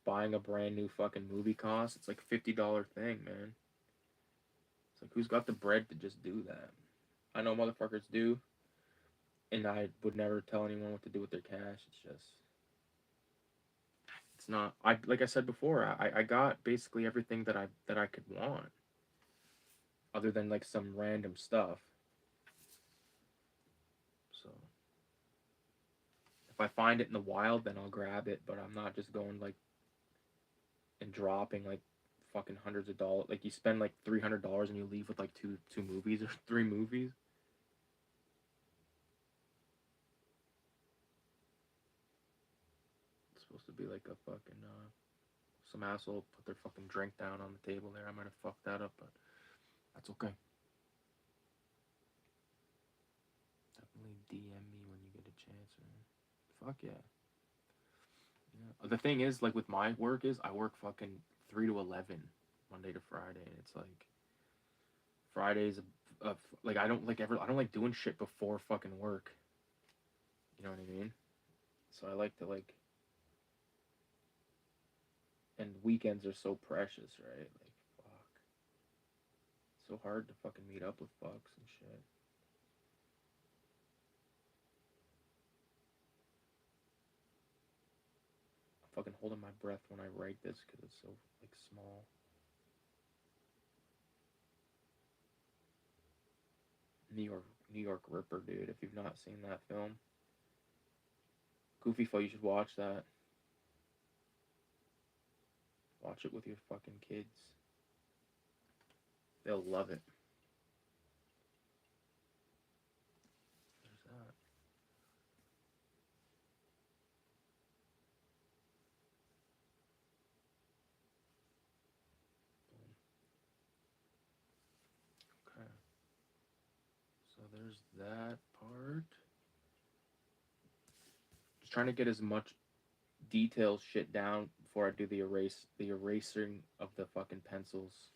buying a brand new fucking movie costs? It's like $50 thing, man. It's like, who's got the bread to just do that? I know motherfuckers do, and I would never tell anyone what to do with their cash. It's just, it's not. I like I said before, I got basically everything that I could want, other than like some random stuff. So if I find it in the wild, then I'll grab it. But I'm not just going like and dropping like fucking hundreds of dollars. Like, you spend like $300 and you leave with like two movies or 3 movies. It's supposed to be like a fucking some asshole put their fucking drink down on the table there. I might have fucked that up, but that's okay. Definitely DM me when you get a chance, man. Fuck yeah. Yeah. The thing is, like with my work, is I work fucking 3 to 11 Monday to Friday, and it's like Fridays like I don't like doing shit before fucking work. You know what I mean? So I like to like, and weekends are so precious, right? Like, fuck, so hard to fucking meet up with fucks and shit. I'm fucking holding my breath when I write this because it's so like small. New York, New York Ripper, dude. If you've not seen that film, Goofy Foe, you should watch that. Watch it with your fucking kids. They'll love it. There's that. Okay. So there's that part. Just trying to get as much detail shit down before I do the erasing of the fucking pencils.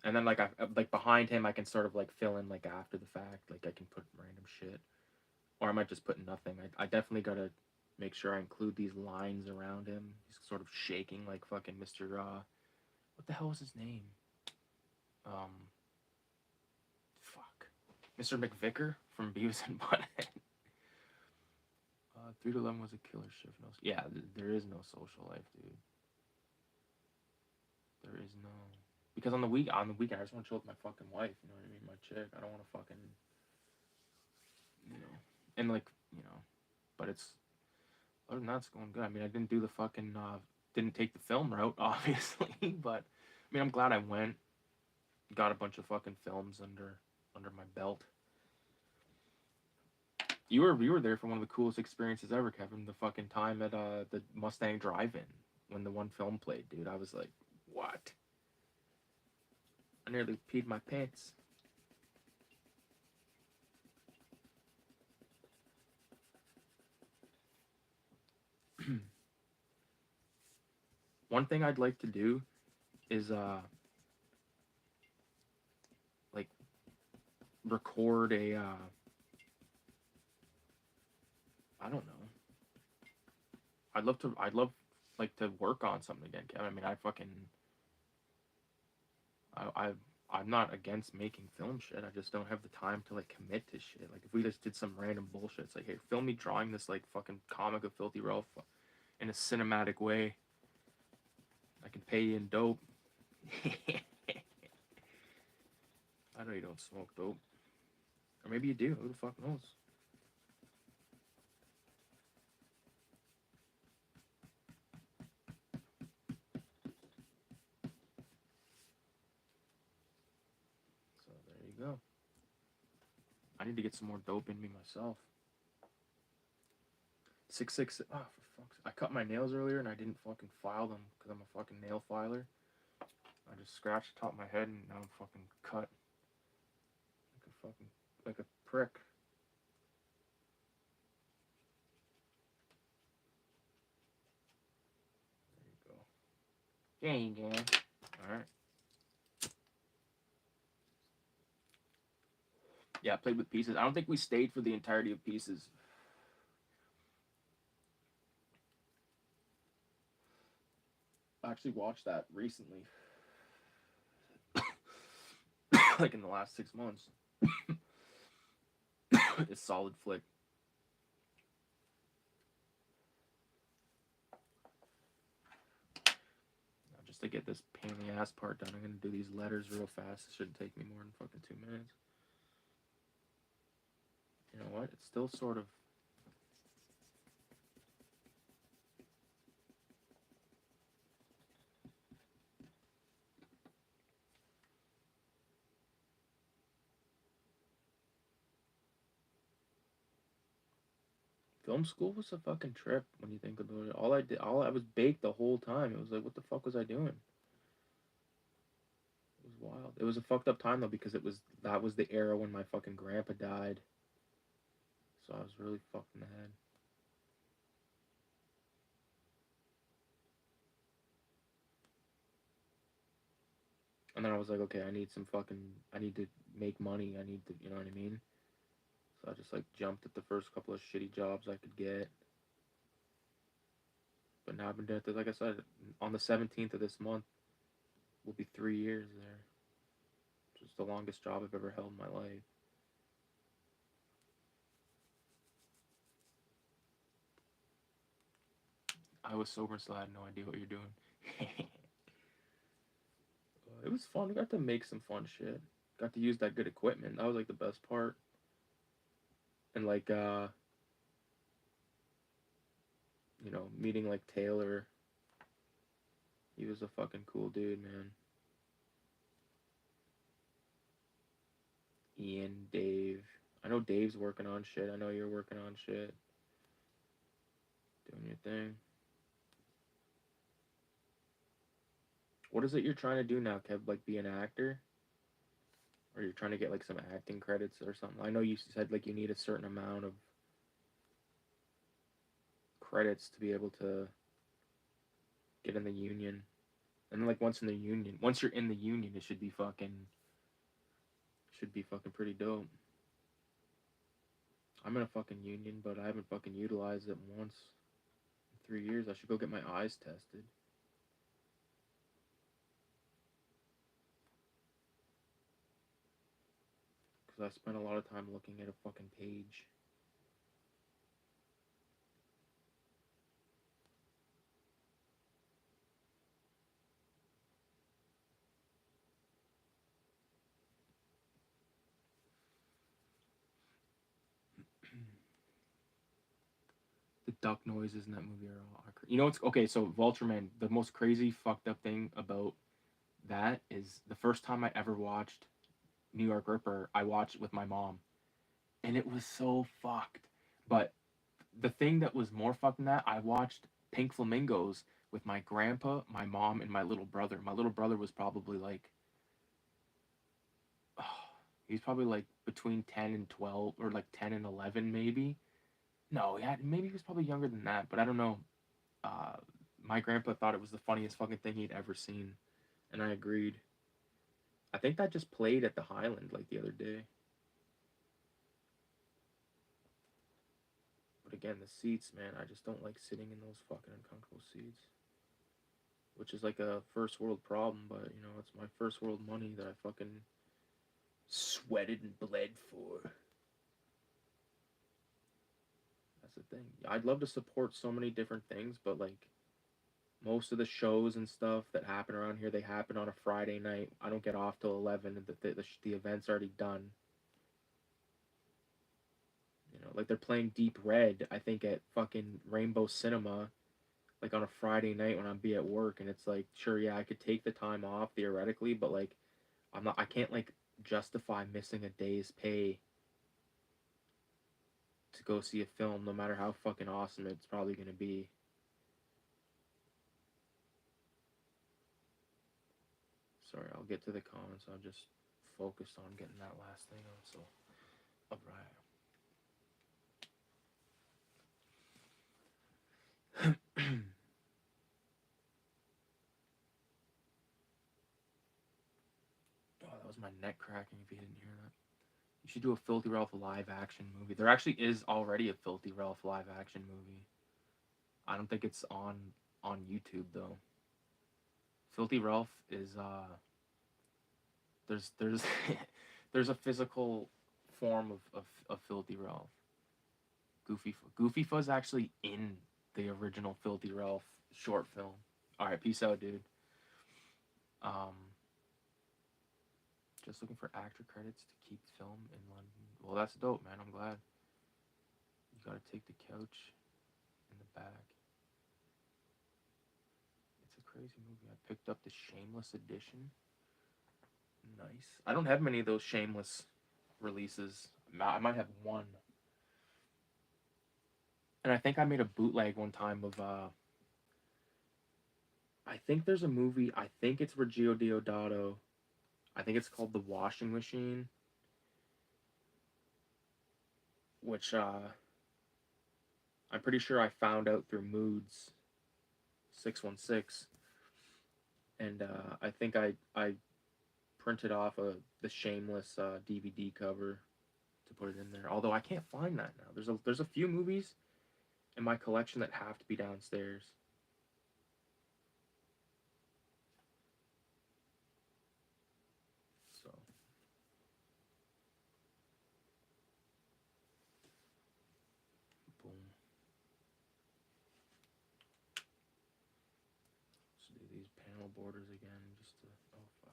And then like I like behind him, I can sort of like fill in like after the fact. Like I can put random shit, or I might just put nothing. I definitely gotta make sure I include these lines around him. He's sort of shaking like fucking Mr. What the hell was his name? Um, fuck, Mr. McVicker from Beavis and Butthead. 3 to 11 was a killer shift. No, yeah, there is no social life, dude. There is no, because on the weekend I just want to chill with my fucking wife. You know what I mean? My chick. I don't want to fucking, you know, and like, you know, but it's, other than that, it's going good. I mean, I didn't do the fucking didn't take the film route, obviously, but I mean, I'm glad I went. Got a bunch of fucking films under my belt. You were there for one of the coolest experiences ever, Kevin. The fucking time at the Mustang Drive-In when the one film played, dude. I was like, what? I nearly peed my pants. One thing I'd like to do is like record a I don't know. I'd love like to work on something again, Kevin. I mean, I I'm not against making film shit. I just don't have the time to like commit to shit. Like if we just did some random bullshit, it's like, hey, film me drawing this like fucking comic of Filthy Ralph in a cinematic way. I can pay you in dope. I know you don't smoke dope. Or maybe you do. Who the fuck knows? So there you go. I need to get some more dope in me myself. 666. Oh, for I cut my nails earlier and I didn't fucking file them because I'm a fucking nail filer. I just scratched the top of my head and now I'm fucking cut like a prick. There you go. There you go. All right. Yeah, I played with Pieces. I don't think we stayed for the entirety of Pieces. I actually watched that recently. Like in the last 6 months. It's solid flick. Now, just to get this pain in the ass part done, I'm gonna do these letters real fast. It shouldn't take me more than fucking 2 minutes. You know what? It's still sort of... Film school was a fucking trip when you think about it. All I was baked the whole time. It was like, what the fuck was I doing? It was wild. It was a fucked up time though because that was the era when my fucking grandpa died. So I was really fucked in the head. And then I was like, okay, I need to make money. I need to, you know what I mean? So I just like jumped at the first couple of shitty jobs I could get. But now I've been doing it, like I said, on the 17th of this month will be 3 years there. Which is the longest job I've ever held in my life. I was sober, so I had no idea what you're doing. It was fun. I got to make some fun shit. Got to use that good equipment. That was like the best part. And like you know, meeting like Taylor. He was a fucking cool dude, man. Ian, Dave. I know Dave's working on shit. I know you're working on shit. Doing your thing. What is it you're trying to do now, Kev? Like be an actor? Or you're trying to get like some acting credits or something? I know you said like you need a certain amount of credits to be able to get in the union. And then like once you're in the union, it should be fucking pretty dope. I'm in a fucking union, but I haven't fucking utilized it once in 3 years. I should go get my eyes tested. Because I spent a lot of time looking at a fucking page. The duck noises in that movie are all crazy. You know what's okay? So Vultureman, the most crazy fucked up thing about that is the first time I ever watched New York Ripper, I watched it with my mom, and it was so fucked. But the thing that was more fucked than that, I watched Pink Flamingos with my grandpa, my mom, and my little brother. My little brother was probably like, oh, he's probably like between 10 and 12, or like 10 and 11 maybe. No, yeah, maybe he was probably younger than that, but I don't know. Uh, my grandpa thought it was the funniest fucking thing he'd ever seen, and I agreed. I think that just played at the Highland like the other day. But again, the seats, man, I just don't like sitting in those fucking uncomfortable seats. Which is like a first world problem, but you know, it's my first world money that I fucking sweated and bled for. That's the thing. I'd love to support so many different things, but like most of the shows and stuff that happen around here, they happen on a Friday night. I don't get off till 11, and the event's already done. You know, like they're playing Deep Red, I think, at fucking Rainbow Cinema, like on a Friday night when I'm be at work, and it's like, sure, yeah, I could take the time off theoretically, but like, I can't like justify missing a day's pay to go see a film, no matter how fucking awesome it's probably gonna be. Sorry, I'll get to the comments. I'll just focus on getting that last thing out. So, alright. Oh, that was my neck cracking if you didn't hear that. You should do a Filthy Ralph live action movie. There actually is already a Filthy Ralph live action movie. I don't think it's on YouTube though. Filthy Ralph is there's there's a physical form of Filthy Ralph. Goofy Fuzz actually in the original Filthy Ralph short film. All right, peace out, dude. Um, just looking for actor credits to keep film in London. Well, that's dope, man. I'm glad. You gotta take the couch in the back. It's a crazy movie. I picked up the Shameless edition. Nice. I don't have many of those Shameless releases. I might have one. And I think I made a bootleg one time of I think there's a movie, I think it's Reggio Deodato. I think it's called The Washing Machine. Which I'm pretty sure I found out through Moods 616. And I think I printed off the Shameless DVD cover to put it in there. Although I can't find that now. There's a few movies in my collection that have to be downstairs. So boom. Let's do these panel borders again just to oh fuck.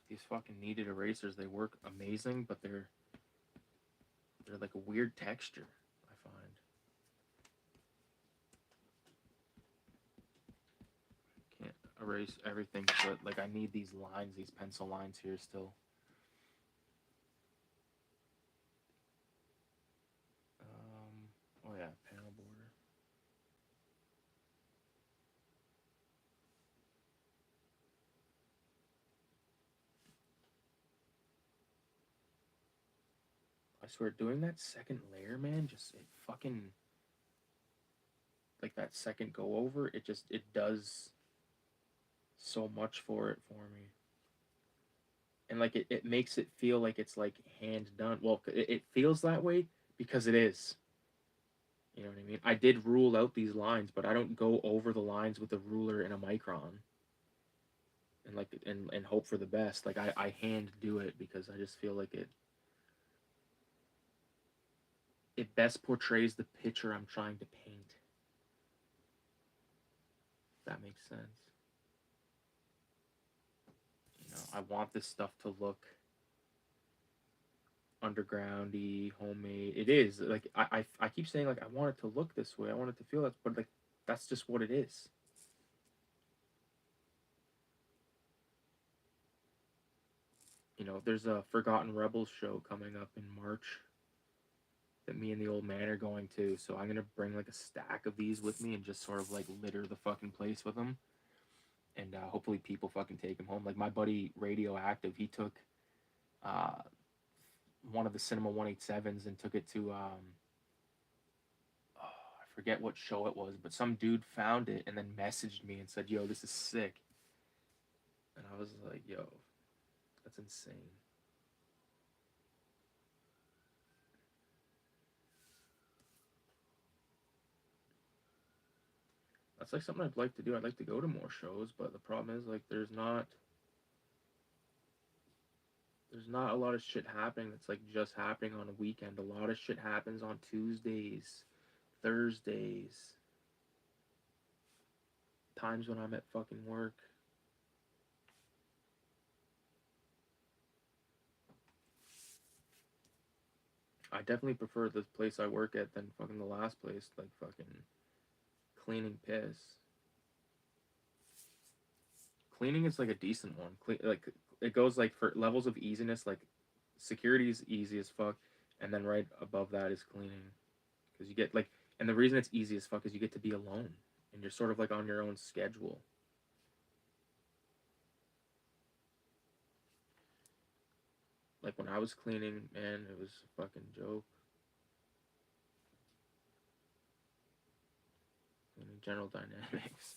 These fucking kneaded erasers, they work amazing, but they're like a weird texture, I find. Can't erase everything, but like I need these lines, these pencil lines here still. Oh yeah, panel border. I swear, doing that second layer, man, just it fucking like that second go over, it does so much for me. And like it makes it feel like it's like hand done. Well, it feels that way because it is. You know what I mean? I did rule out these lines, but I don't go over the lines with a ruler and a micron and like and hope for the best. Like I hand do it because I just feel like it best portrays the picture I'm trying to paint. If that makes sense. You know, I want this stuff to look undergroundy, homemade. It is like I keep saying like I want it to look this way. I want it to feel that, but like that's just what it is. You know, there's a Forgotten Rebels show coming up in March that me and the old man are going to. So I'm gonna bring like a stack of these with me and just sort of like litter the fucking place with them. And hopefully people fucking take them home. Like my buddy Radioactive, he took uh, one of the Cinema 187s and took it to oh, I forget what show it was, but some dude found it and then messaged me and said, "Yo, this is sick." And I was like, "Yo, that's insane." That's like something I'd like to do. I'd like to go to more shows, but the problem is like there's not a lot of shit happening that's like just happening on a weekend. A lot of shit happens on Tuesdays, Thursdays, times when I'm at fucking work. I definitely prefer the place I work at than fucking the last place, like fucking cleaning piss. Cleaning is like a decent one. Like it goes like for levels of easiness, like security is easy as fuck, and then right above that is cleaning. because you get like, and the reason it's easy as fuck is you get to be alone and you're sort of like on your own schedule. Like when I was cleaning, man, it was a fucking joke. Cleaning General Dynamics.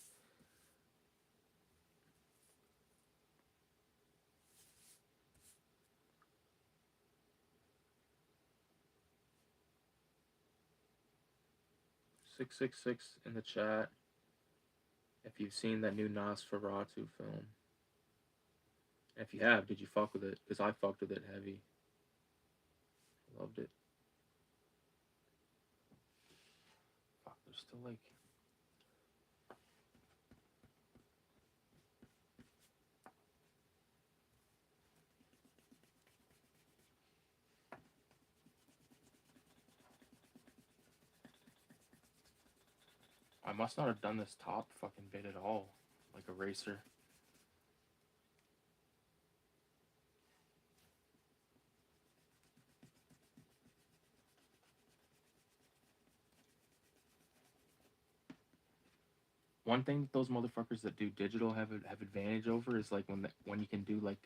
"666 in the chat. If you've seen that new Nosferatu film. If you have, did you fuck with it? Because I fucked with it heavy. Loved it. Fuck, there's still like... I must not have done this top fucking bit at all. Like eraser. One thing that those motherfuckers that do digital have advantage over is like when you can do like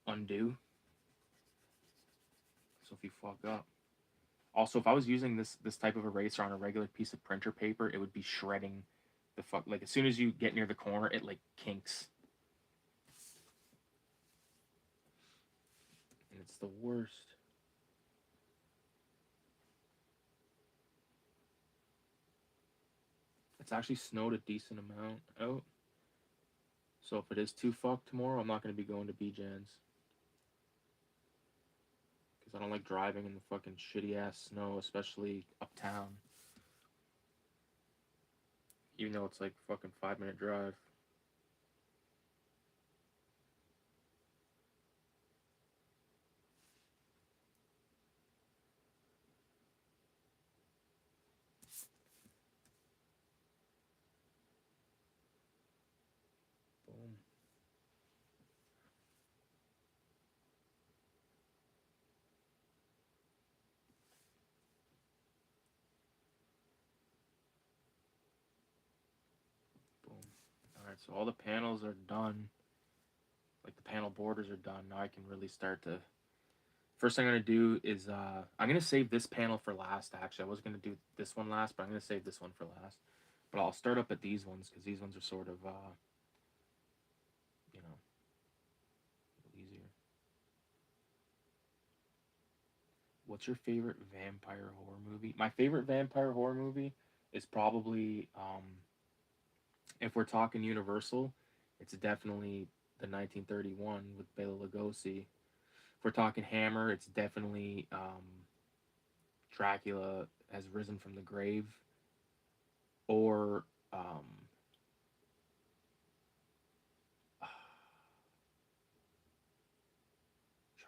undo. So if you fuck up. Also, if I was using this type of eraser on a regular piece of printer paper, it would be shredding the fuck. Like as soon as you get near the corner, it like kinks. And it's the worst. It's actually snowed a decent amount out. So if it is too fucked tomorrow, I'm not going to be going to BJ's. Because I don't like driving in the fucking shitty ass snow, especially uptown. Even though it's like fucking 5-minute drive. Boom. Boom. Alright, so all the panels are done. Like the panel borders are done. Now I can really start to... First thing I'm going to do is... I'm going to save this panel for last, actually. I was going to do this one last, but I'm going to save this one for last. But I'll start up at these ones, because these ones are sort of, you know, easier. What's your favorite vampire horror movie? My favorite vampire horror movie is probably, if we're talking Universal, it's definitely the 1931 with Bela Lugosi. If we're talking Hammer, it's definitely Dracula Has Risen from the Grave, or trying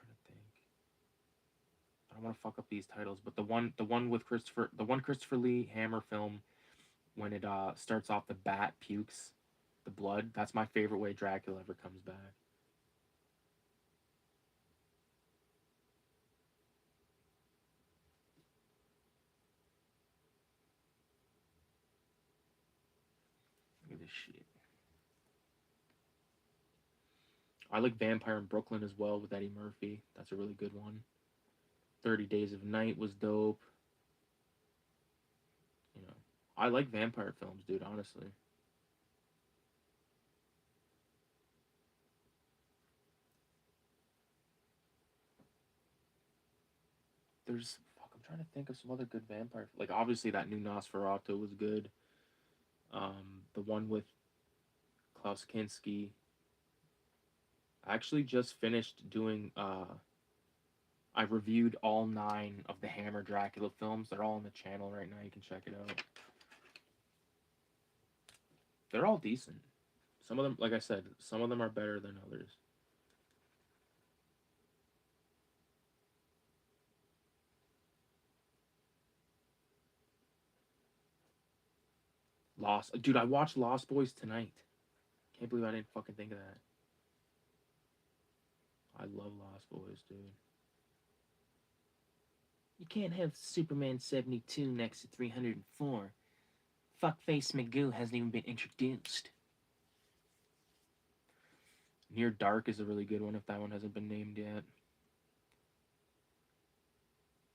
to think. I don't want to fuck up these titles, but the one with Christopher Lee Hammer film, when it starts off, the bat pukes the blood. That's my favorite way Dracula ever comes back. Look at this shit. I like Vampire in Brooklyn as well with Eddie Murphy. That's a really good one. 30 Days of Night was dope. You know, I like vampire films, dude, honestly. There's... fuck, I'm trying to think of some other good vampire... Like, obviously, that new Nosferatu was good. The one with Klaus Kinski. I actually just finished doing... I reviewed all 9 of the Hammer Dracula films. They're all on the channel right now. You can check it out. They're all decent. Some of them, like I said, some of them are better than others. Lost... Dude, I watched Lost Boys tonight. Can't believe I didn't fucking think of that. I love Lost Boys, dude. You can't have Superman 72 next to 304. Fuckface Magoo hasn't even been introduced. Near Dark is a really good one if that one hasn't been named yet.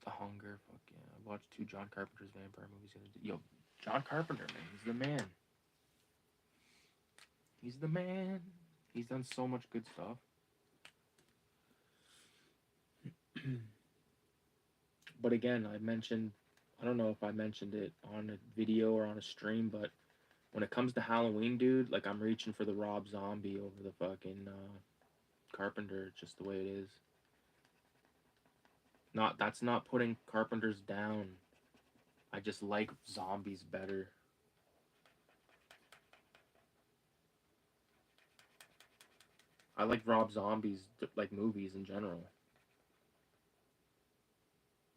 The Hunger, fuck yeah. I watched 2 John Carpenter's vampire movies. Yo, John Carpenter, man, he's the man. He's the man. He's done so much good stuff. But again, I don't know if I mentioned it on a video or on a stream, but when it comes to Halloween, dude, like I'm reaching for the Rob Zombie over the fucking Carpenter, just the way it is. That's not putting Carpenter's down. I just like zombies better. I like Rob Zombie's like movies in general.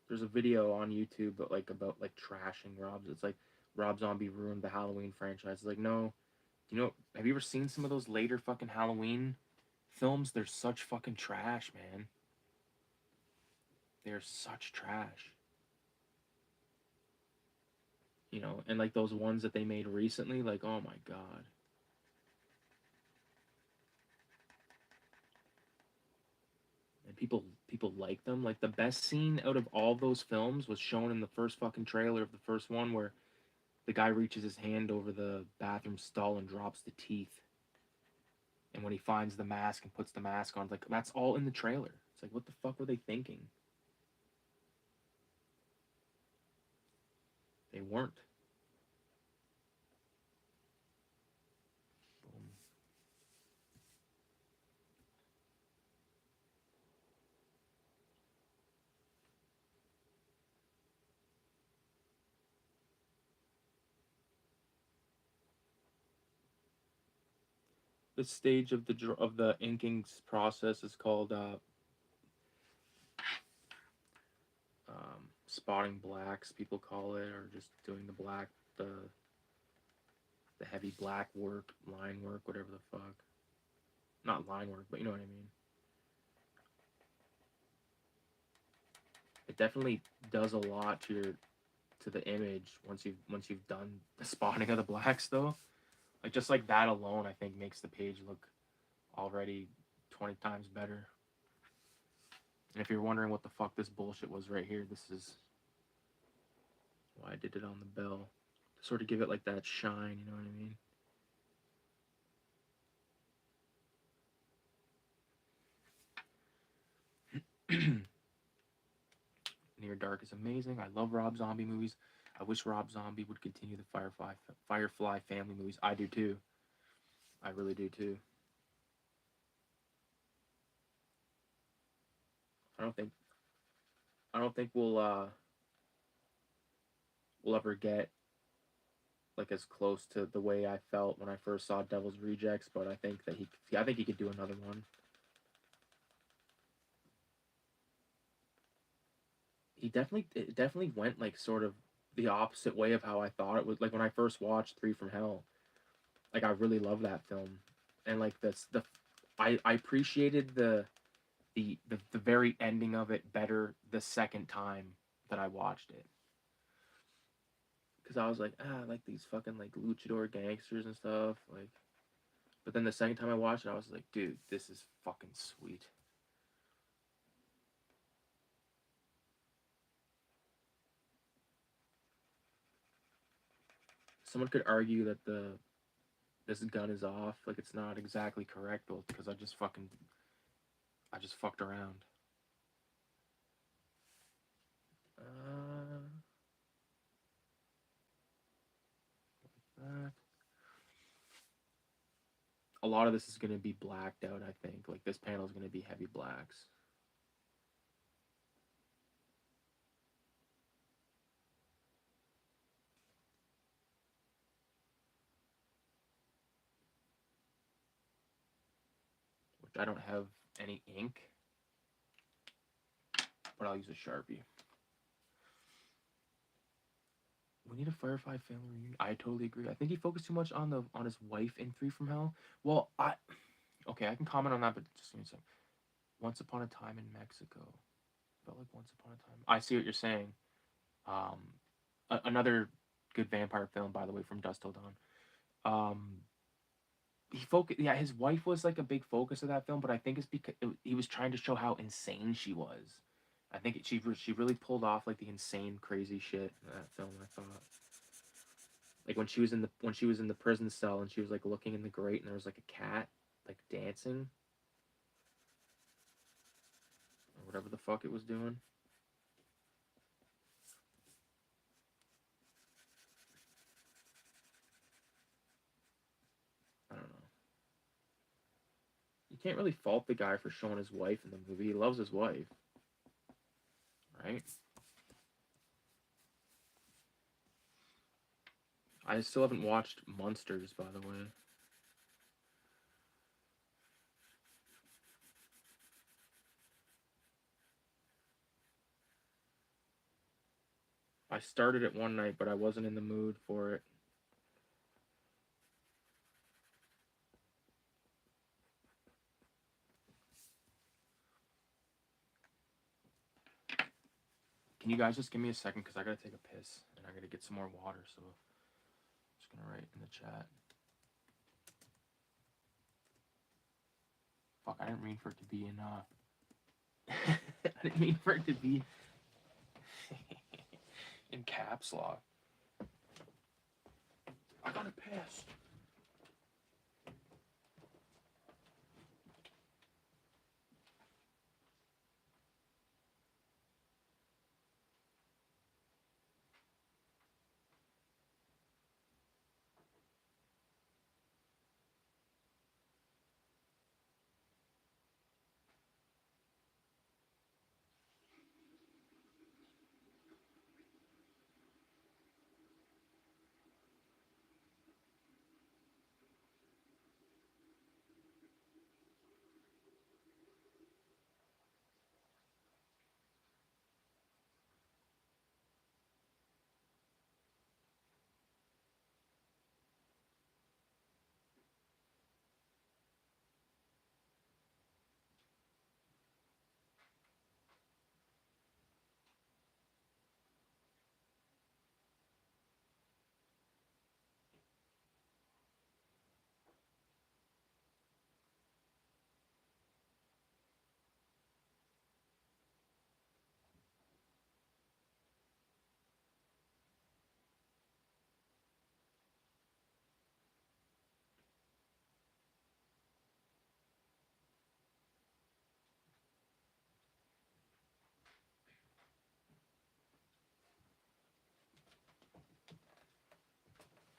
There's a video on YouTube but like about like trashing Rob's. It's like Rob Zombie ruined the Halloween franchise. It's like no, have you ever seen some of those later fucking Halloween films? They're such fucking trash, man. They're such trash. And like those ones that they made recently, like oh my god. And people like them. Like the best scene out of all those films was shown in the first fucking trailer of the first one where the guy reaches his hand over the bathroom stall and drops the teeth. And when he finds the mask and puts the mask on, like that's all in the trailer. It's like what the fuck were they thinking? They weren't. Boom. This stage of the inking process is called spotting blacks. People call it, or just doing the heavy black work, line work, whatever the fuck. Not line work, but you know what I mean. It definitely does a lot to the image once you've done the spotting of the blacks though. Like just like that alone, I think makes the page look already 20 times better. And if you're wondering what the fuck this bullshit was right here, this is why I did it on the bell. To sort of give it like that shine, you know what I mean? Near Dark is amazing. I love Rob Zombie movies. I wish Rob Zombie would continue the Firefly family movies. I do too. I really do too. I don't think we'll ever get like as close to the way I felt when I first saw Devil's Rejects, but I think he could do another one. It definitely went like sort of the opposite way of how I thought it was. Like when I first watched Three from Hell, like I really love that film, and like I appreciated the very ending of it better the second time that I watched it, because I was like I like these fucking like luchador gangsters and stuff like, but then the second time I watched it I was like dude this is fucking sweet. Someone could argue that this gun is off, like it's not exactly correct, well, because I just fucked around. Uh, that. A lot of this is going to be blacked out, I think. Like this panel is going to be heavy blacks. Which I don't have any ink, but I'll use a Sharpie. We need a Firefly family reunion. I totally agree. I think he focused too much on his wife in Three from Hell. Well, I can comment on that, but just give me a second. Once Upon a Time in Mexico. felt like Once Upon a Time. I see what you're saying. Another good vampire film, by the way, from Dusk Till Dawn. Yeah, his wife was like a big focus of that film, but I think it's because he was trying to show how insane she was. I think she really pulled off like the insane, crazy shit in that film. I thought, like when she was in the prison cell and she was like looking in the grate and there was like a cat like dancing or whatever the fuck it was doing. I don't know. You can't really fault the guy for showing his wife in the movie. He loves his wife, right? I still haven't watched Monsters, by the way. I started it one night, but I wasn't in the mood for it. Can you guys just give me a second? Because I gotta take a piss and I gotta get some more water. So I'm just gonna write in the chat. Fuck, I didn't mean for it to be in, I didn't mean for it to be in caps lock. I gotta piss.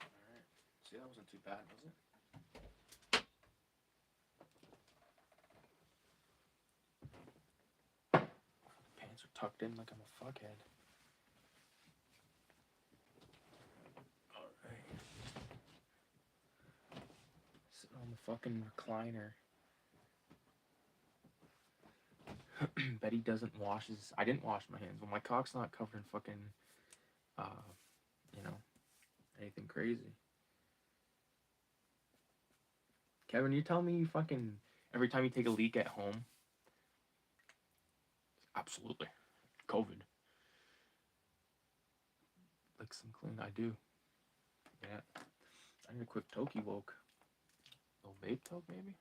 Alright. See, that wasn't too bad, was it? Pants are tucked in like I'm a fuckhead. Alright. Sitting on the fucking recliner. Betty doesn't wash his... I didn't wash my hands. Well, my cock's not covered in fucking, you know, anything crazy. Kevin, you tell me you fucking... Every time you take a leak at home... Absolutely. COVID. Like some clean... I do. Yeah. I need a quick Toki woke. A little vape toke, maybe?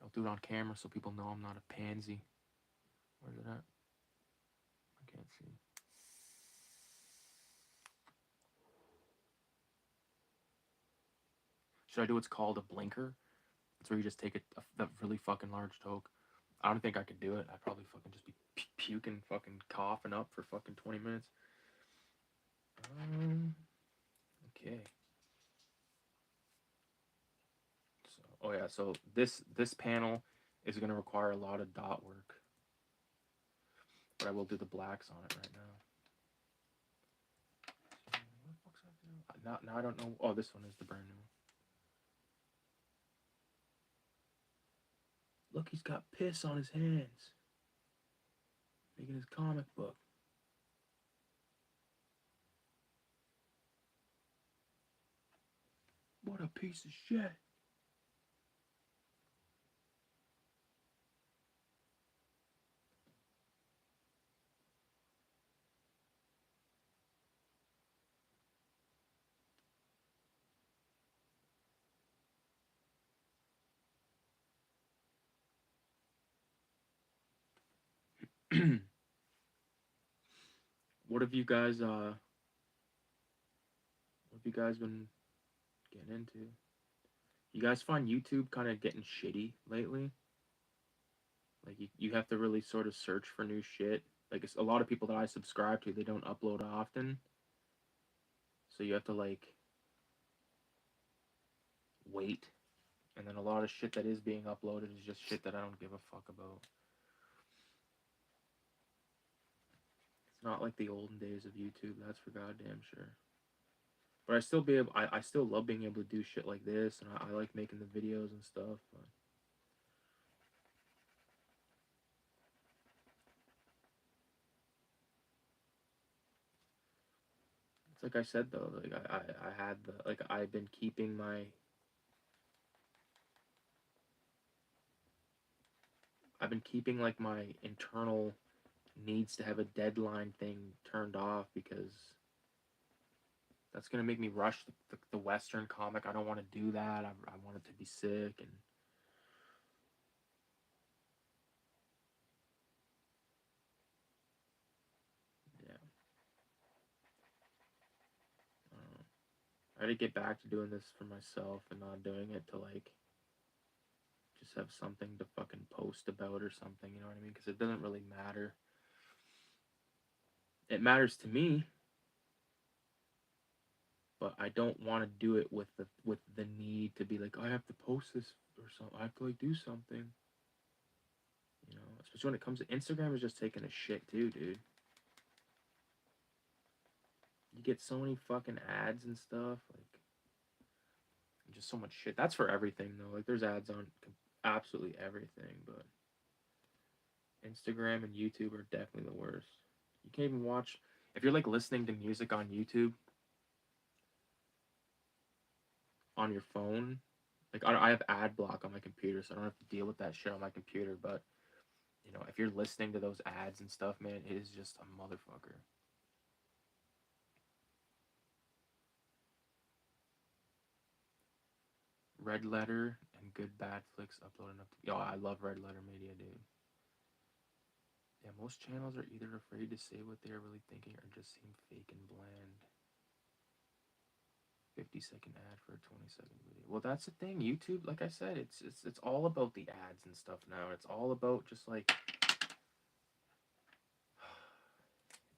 I'll do it on camera so people know I'm not a pansy. Where's it at? I can't see. Should I do what's called a blinker? That's where you just take a really fucking large toke. I don't think I could do it. I'd probably fucking just be puking, fucking coughing up for fucking 20 minutes. Okay. So, oh yeah, so this panel is going to require a lot of dot work. But I will do the blacks on it right now. What the fuck's that do? Now I don't know. Oh, this one is the brand new one. Look, he's got piss on his hands. Making his comic book. What a piece of shit. What have you guys been getting into? You guys find YouTube kind of getting shitty lately? Like you have to really sort of search for new shit. Like it's a lot of people that I subscribe to, they don't upload often. So you have to like wait. And then a lot of shit that is being uploaded is just shit that I don't give a fuck about. It's not like the olden days of YouTube, that's for goddamn sure. But I still love being able to do shit like this, and I like making the videos and stuff. But it's like I said though, like I had the like I've been keeping my like my internal needs to have a deadline thing turned off, because that's gonna make me rush the Western comic. I don't want to do that. I want it to be sick. And yeah, I had to get back to doing this for myself and not doing it to like just have something to fucking post about or something, you know what I mean? Because it doesn't really matter. It matters to me, but I don't want to do it with the need to be like, I have to post this or something. I have to like do something. You know, especially when it comes to Instagram, is just taking a shit too, dude. You get so many fucking ads and stuff, like, and just so much shit. That's for everything though. Like, there's ads on absolutely everything, but Instagram and YouTube are definitely the worst. You can't even watch if you're like listening to music on YouTube on your phone. Like, I have ad block on my computer, so I don't have to deal with that shit on my computer. But you know, if you're listening to those ads and stuff, man, it is just a motherfucker. Red Letter and Good Bad Flicks uploading up to. Yo, I love Red Letter Media, dude. Yeah, most channels are either afraid to say what they are really thinking or just seem fake and bland. 50-second ad for a 20-second video. Well, that's the thing. YouTube, like I said, it's all about the ads and stuff now. It's all about just like it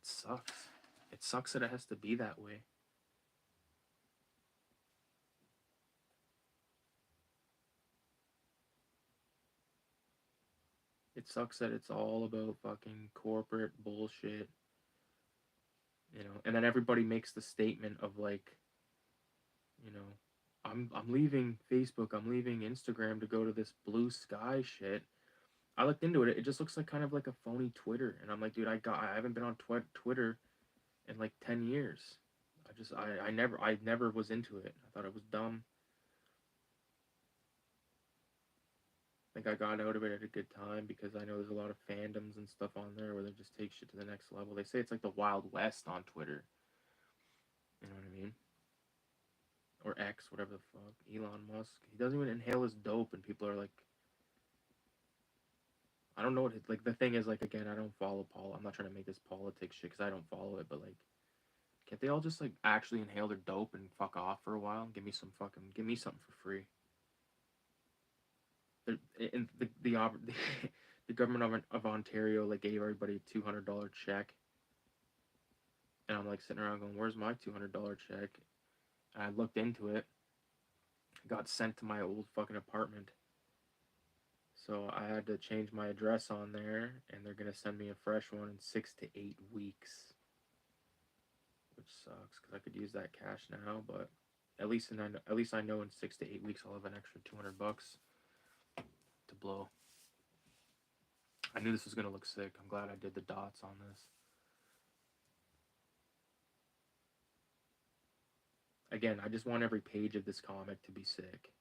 sucks. It sucks that it has to be that way. It sucks that it's all about fucking corporate bullshit, you know. And then everybody makes the statement of like, you know, I'm leaving Facebook, I'm leaving Instagram to go to this blue sky shit. I looked into it. It just looks like kind of like a phony Twitter, and I'm like, dude, I haven't been on Twitter in like 10 years. I never was into it. I thought it was dumb. I think I got out of it at a good time because I know there's a lot of fandoms and stuff on there where they just take shit to the next level. They say it's like the Wild West on Twitter. You know what I mean? Or X, whatever the fuck. Elon Musk. He doesn't even inhale his dope, and people are like, I don't know what it, like. The thing is, like, again, I don't follow Paul. I'm not trying to make this politics shit because I don't follow it, but like, can't they all just like actually inhale their dope and fuck off for a while? And give me something for free. And the government of Ontario like gave everybody a $200 check, and I'm like sitting around going, "Where's my $200 check?" And I looked into it. It got sent to my old fucking apartment, so I had to change my address on there, and they're gonna send me a fresh one in 6 to 8 weeks, which sucks because I could use that cash now, but at least I know in 6 to 8 weeks I'll have an extra $200 to blow. I knew this was gonna look sick. I'm glad I did the dots on this. Again, I just want every page of this comic to be sick.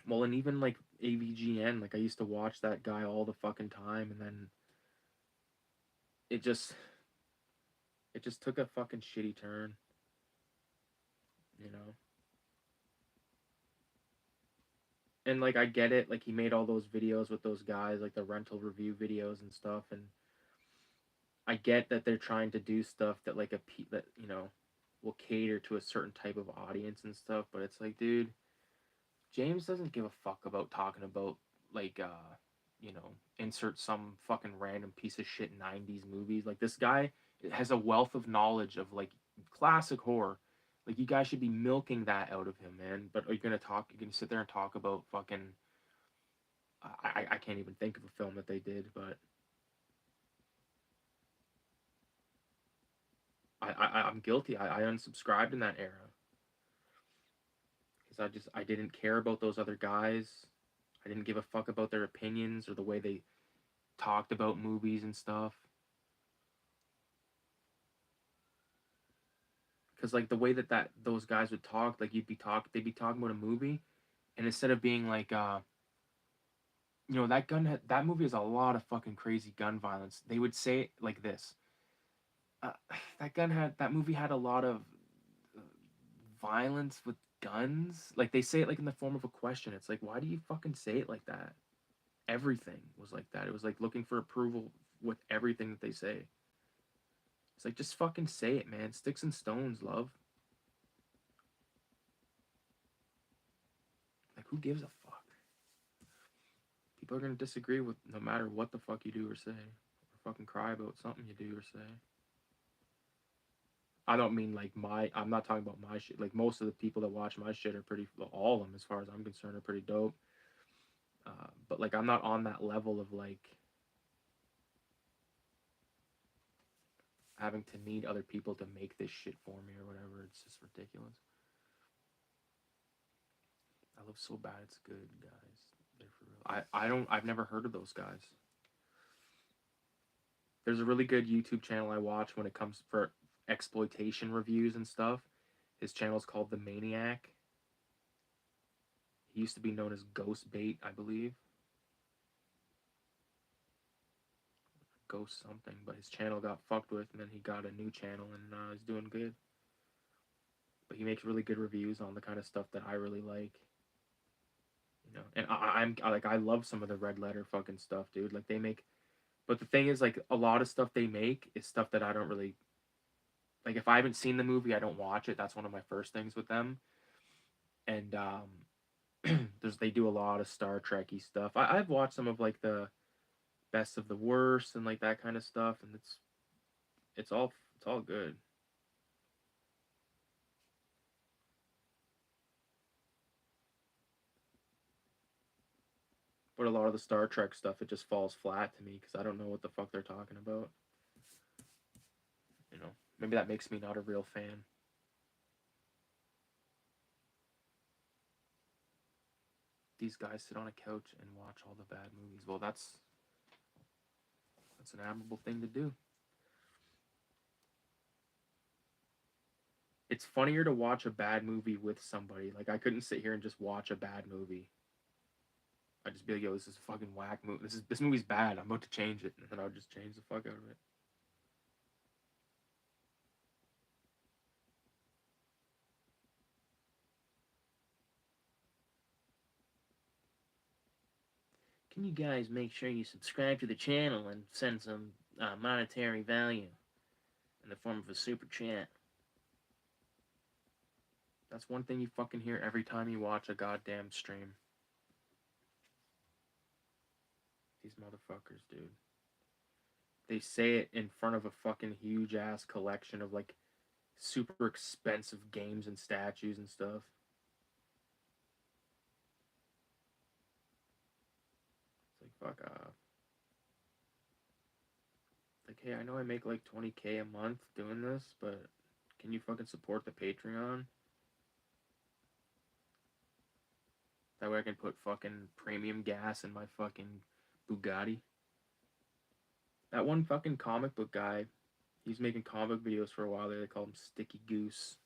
Well, and even like AVGN, like I used to watch that guy all the fucking time, and then it just it just took a fucking shitty turn, you know. And like I get it, like he made all those videos with those guys, like the rental review videos and stuff, and I get that they're trying to do stuff that like that will cater to a certain type of audience and stuff, but it's like, dude, James doesn't give a fuck about talking about like insert some fucking random piece of shit 90s movies. Like this guy has a wealth of knowledge of like classic horror. Like you guys should be milking that out of him, man. But are you gonna talk? You're gonna sit there and talk about fucking? I can't even think of a film that they did, but I'm guilty. I unsubscribed in that era because I didn't care about those other guys. I didn't give a fuck about their opinions or the way they talked about movies and stuff. Because like the way that those guys would talk, like they'd be talking about a movie, and instead of being like, that movie has a lot of fucking crazy gun violence. They would say it like this: uh, that movie had a lot of uh, violence with guns. Like they say it like in the form of a question. It's like, why do you fucking say it like that? Everything was like that. It was like looking for approval with everything that they say. It's like just fucking say it, man. Sticks and stones, love. Like who gives a fuck? People are gonna disagree with no matter what the fuck you do or say, or fucking cry about something you do or say. I don't mean like I'm not talking about my shit. Like most of the people that watch my shit are pretty. All of them, as far as I'm concerned, are pretty dope. But like I'm not on that level of like having to need other people to make this shit for me or whatever. It's just ridiculous. I love so bad it's good, guys. They're for real. I've never heard of those guys. There's a really good YouTube channel I watch when it comes for exploitation reviews and stuff. His channel is called The Maniac. He used to be known as Ghost Bait, I believe. Ghost something, but his channel got fucked with, and then he got a new channel, and he's doing good. But he makes really good reviews on the kind of stuff that I really like. And I love some of the Red Letter fucking stuff, dude. Like they make, but the thing is, like a lot of stuff they make is stuff that I don't really like. If I haven't seen the movie, I don't watch it. That's one of my first things with them. And they do a lot of Star Trekky stuff. I've watched some of like the best of the worst and like that kind of stuff, and it's all good. But a lot of the Star Trek stuff, it just falls flat to me because I don't know what the fuck they're talking about. Maybe that makes me not a real fan. These guys sit on a couch and watch all the bad movies. Well, that's an admirable thing to do. It's funnier to watch a bad movie with somebody. Like I couldn't sit here and just watch a bad movie. I'd just be like, yo, this is a fucking whack movie. This movie's bad. I'm about to change it, and then I would just change the fuck out of it. Can you guys make sure you subscribe to the channel and send some monetary value in the form of a super chat? That's one thing you fucking hear every time you watch a goddamn stream. These motherfuckers, dude. They say it in front of a fucking huge ass collection of like super expensive games and statues and stuff. It's like fuck off. Like, hey, I know I make like 20K a month doing this, but can you fucking support the Patreon? That way I can put fucking premium gas in my fucking Bugatti. That one fucking comic book guy, he's making comic videos for a while there. They call him Sticky Goose.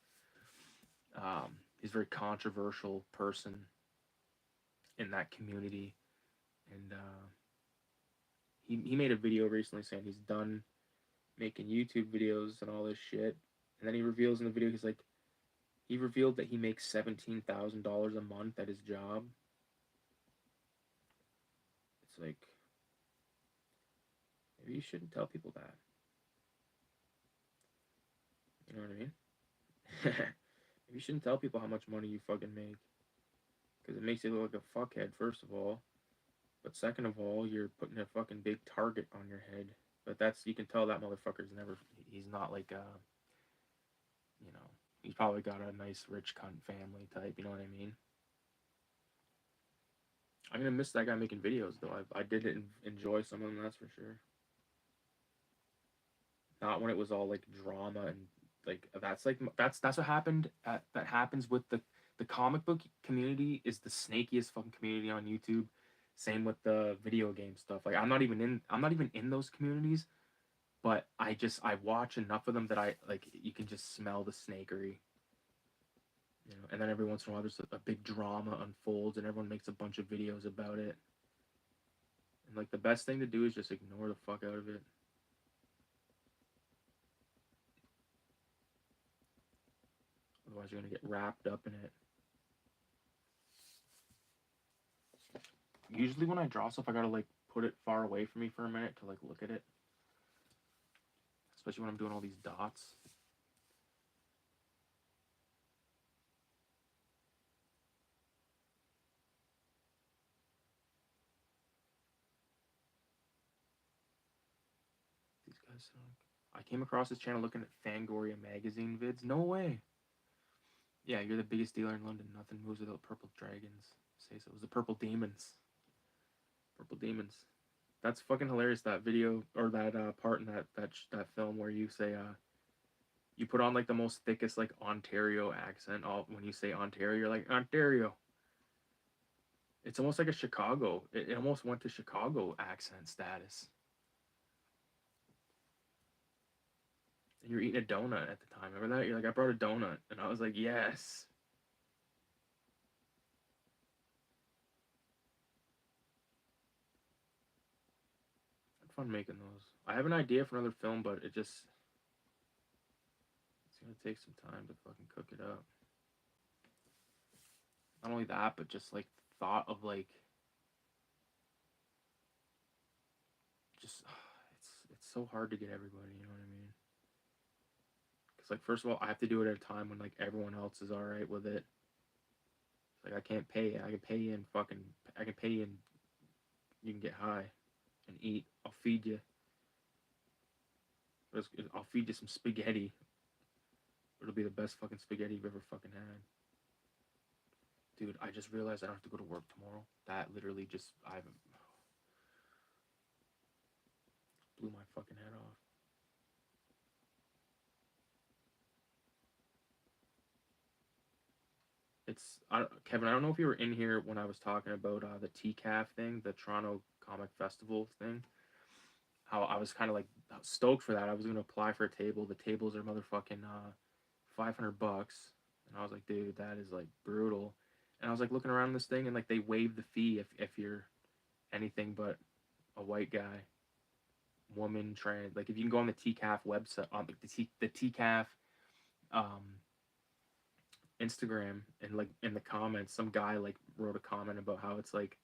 He's a very controversial person in that community, and he made a video recently saying he's done making YouTube videos and all this shit, and then he reveals in the video he revealed that he makes $17,000 a month at his job. It's like, maybe you shouldn't tell people that. You know what I mean? Maybe you shouldn't tell people how much money you fucking make, because it makes you look like a fuckhead, first of all. But second of all, you're putting a fucking big target on your head. But that's, you can tell that motherfucker's never, he's not like, you know, he's probably got a nice rich cunt family type, you know what I mean? I'm gonna miss that guy making videos, though. I did enjoy some of them, that's for sure. Not when it was all like drama and that's what happened. That happens with the comic book community is the snakiest fucking community on YouTube. Same with the video game stuff. Like I'm not even in those communities, but I watch enough of them that I like. You can just smell the snakery. You know, and then every once in a while there's a big drama unfolds and everyone makes a bunch of videos about it. And like the best thing to do is just ignore the fuck out of it. Otherwise you're gonna get wrapped up in it. Usually when I draw stuff I gotta like put it far away from me for a minute to like look at it. Especially when I'm doing all these dots. These guys suck. I came across this channel looking at Fangoria magazine vids. No way. Yeah, you're the biggest dealer in London. Nothing moves without purple dragons. Say so. It was the purple demons. Purple demons. That's fucking hilarious. That video or that part in that film where you say you put on like the most thickest like Ontario accent. All when you say Ontario, you're like Ontario. It's almost like a Chicago. It almost went to Chicago accent status. And you're eating a donut at the time. Remember that? You're like, I brought a donut, and I was like, yes. Had fun making those. I have an idea for another film, but it's gonna take some time to fucking cook it up. Not only that, but just like thought of like just it's so hard to get everybody, you know what I mean? Because like first of all, I have to do it at a time when like everyone else is all right with it. Like I can't pay you. I can pay you and you can get high and eat. I'll feed you. I'll feed you some spaghetti. It'll be the best fucking spaghetti you've ever fucking had. Dude, I just realized I don't have to go to work tomorrow. That literally just, I haven't, blew my fucking head off. Kevin, I don't know if you were in here when I was talking about the TCAF thing, the Toronto Comic Festival thing. How I was kind of like stoked for that. I was going to apply for a table. The tables are motherfucking $500. And I was like, dude, that is like brutal. And I was like looking around this thing and like they waive the fee if you're anything but a white guy, woman, trans. Like if you can go on the TCAF website, on the TCAF Instagram, and like in the comments, some guy like wrote a comment about how it's like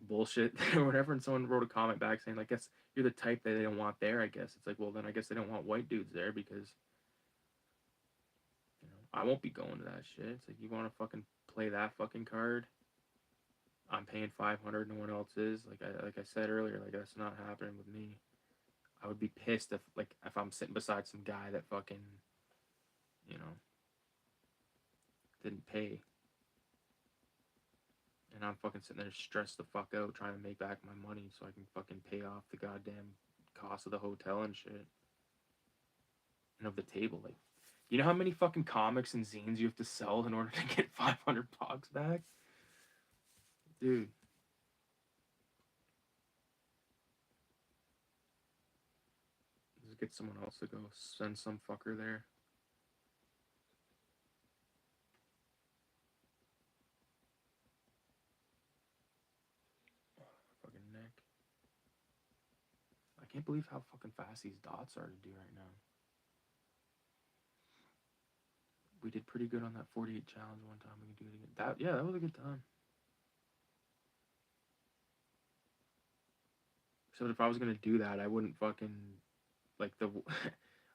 bullshit or whatever, and someone wrote a comment back saying, like, guess you're the type that they don't want there, I guess. It's like, well, then I guess they don't want white dudes there because, you know, I won't be going to that shit. It's like, you want to fucking play that fucking card? I'm paying 500, no one else is. Like I said earlier, like that's not happening with me. I would be pissed if I'm sitting beside some guy that fucking, you know, didn't pay. And I'm fucking sitting there stressed the fuck out trying to make back my money so I can fucking pay off the goddamn cost of the hotel and shit. And of the table. Like, you know how many fucking comics and zines you have to sell in order to get $500 back? Dude. Just get someone else to go. Send some fucker there. can't believe how fucking fast these dots are to do right now. We did pretty good on that 48 challenge one time. We can do it again. That was a good time. Except if I was gonna do that, I wouldn't fucking like the.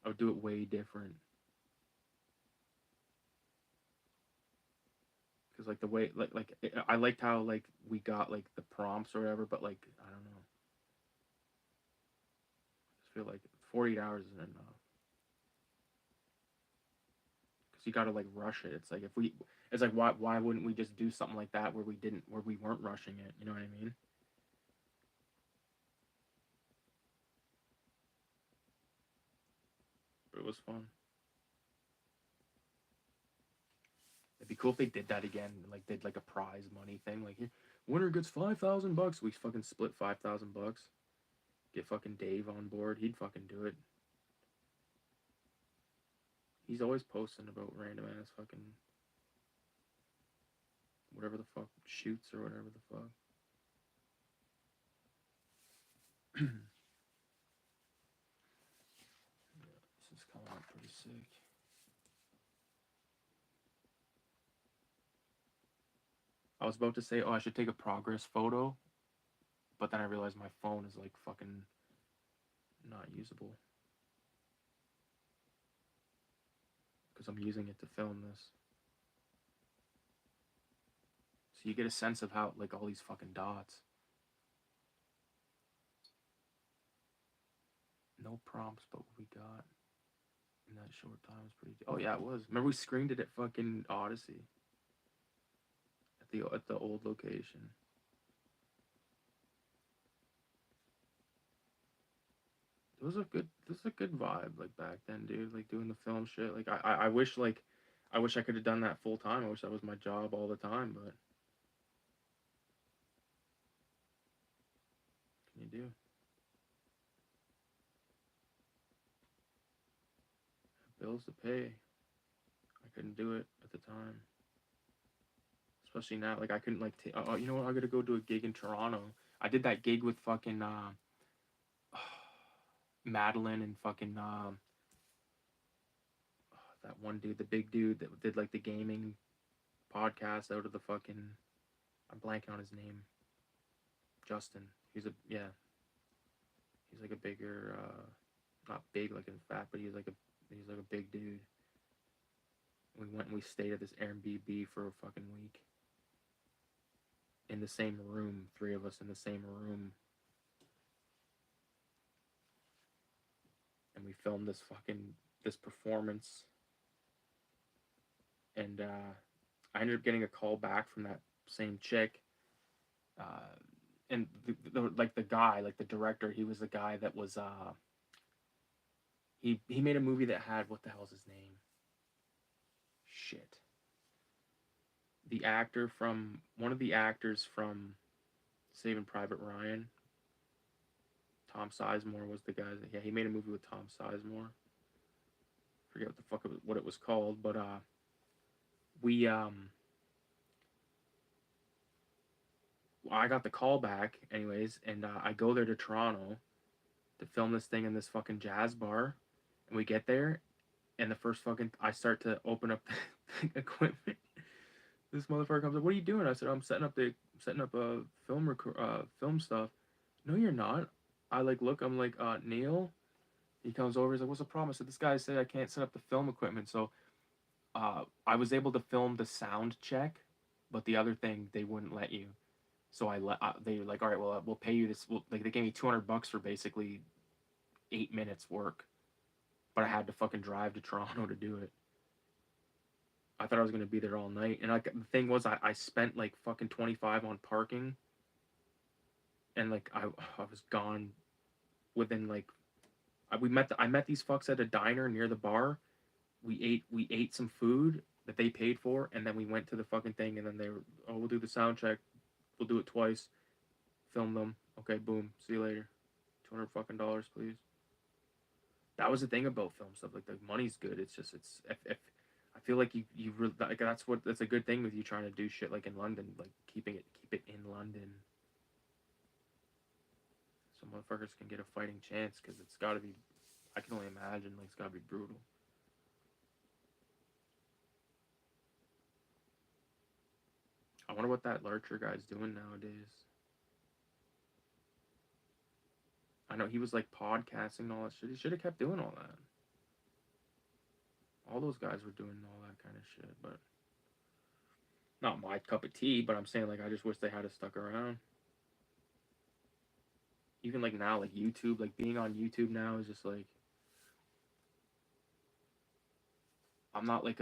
I would do it way different. Cause like the way like I liked how like we got like the prompts or whatever, but like I don't know. I just feel like 48 hours isn't enough. Cause you gotta like rush it. It's like it's like why wouldn't we just do something like that where we weren't rushing it? You know what I mean? But it was fun. It'd be cool if they did that again, like did like a prize money thing, like winner gets $5,000. We fucking split $5,000. Get fucking Dave on board. He'd fucking do it. He's always posting about random ass fucking whatever the fuck shoots or whatever the fuck. Yeah, this is coming out pretty sick. I was about to say, oh, I should take a progress photo, but then I realized my phone is like fucking not usable because I'm using it to film this. So you get a sense of how like all these fucking dots. No prompts, but what we got in that short time is pretty. Oh yeah, it was. Remember we screened it at fucking Odyssey at the old location. This was a good vibe like back then, dude. Like doing the film shit. Like I wish I wish I could have done that full time. I wish that was my job all the time, but what can you do? Bills to pay. I couldn't do it at the time. Especially now, like I couldn't like oh, you know what? I gotta go do a gig in Toronto. I did that gig with fucking Madeline and fucking that one dude, the big dude that did like the gaming podcast out of the fucking. I'm blanking on his name. Justin. He's a yeah. He's like a bigger, not big like in fat, but he's like a big dude. We went and we stayed at this Airbnb for a fucking week. In the same room, three of us in the same room. And we filmed this performance. And I ended up getting a call back from that same chick. And like the guy, like the director, he was the guy that was he made a movie that had what the hell's his name? Shit. The actor from one of the actors from Saving Private Ryan. Tom Sizemore was the guy that he made a movie with Tom Sizemore. Forget what the fuck what it was called, but we I got the call back anyways, and I go there to Toronto to film this thing in this fucking jazz bar, and we get there, and the first fucking I start to open up the equipment. This motherfucker comes up. What are you doing? I said I'm setting up a film stuff. No, you're not. I like look. I'm like Neil. He comes over. He's like, "What's the problem?" I said, "This guy said I can't set up the film equipment." So I was able to film the sound check, but the other thing they wouldn't let you. So they were like, "All right, well we'll pay you this." Like they gave me $200 for basically 8 minutes work, but I had to fucking drive to Toronto to do it. I thought I was gonna be there all night, and like the thing was, I spent like fucking 25 on parking, and like I was gone within like I met these fucks at a diner near the bar. We ate some food that they paid for, and then we went to the fucking thing, and then they were, oh, we'll do the sound check, we'll do it twice, film them, okay, boom, see you later, $200 fucking dollars, please. That was the thing about film stuff. Like the money's good. It's just if I feel like you really, like that's a good thing with you trying to do shit like in London, like keep it in London. Some motherfuckers can get a fighting chance, because it's got to be, I can only imagine, like, it's got to be brutal. I wonder what that Lurcher guy's doing nowadays. I know he was like podcasting and all that shit. He should have kept doing all that. All those guys were doing all that kind of shit, but not my cup of tea. But I'm saying, like, I just wish they had stuck around. Even like now, like YouTube, like being on YouTube now is just like, I'm not like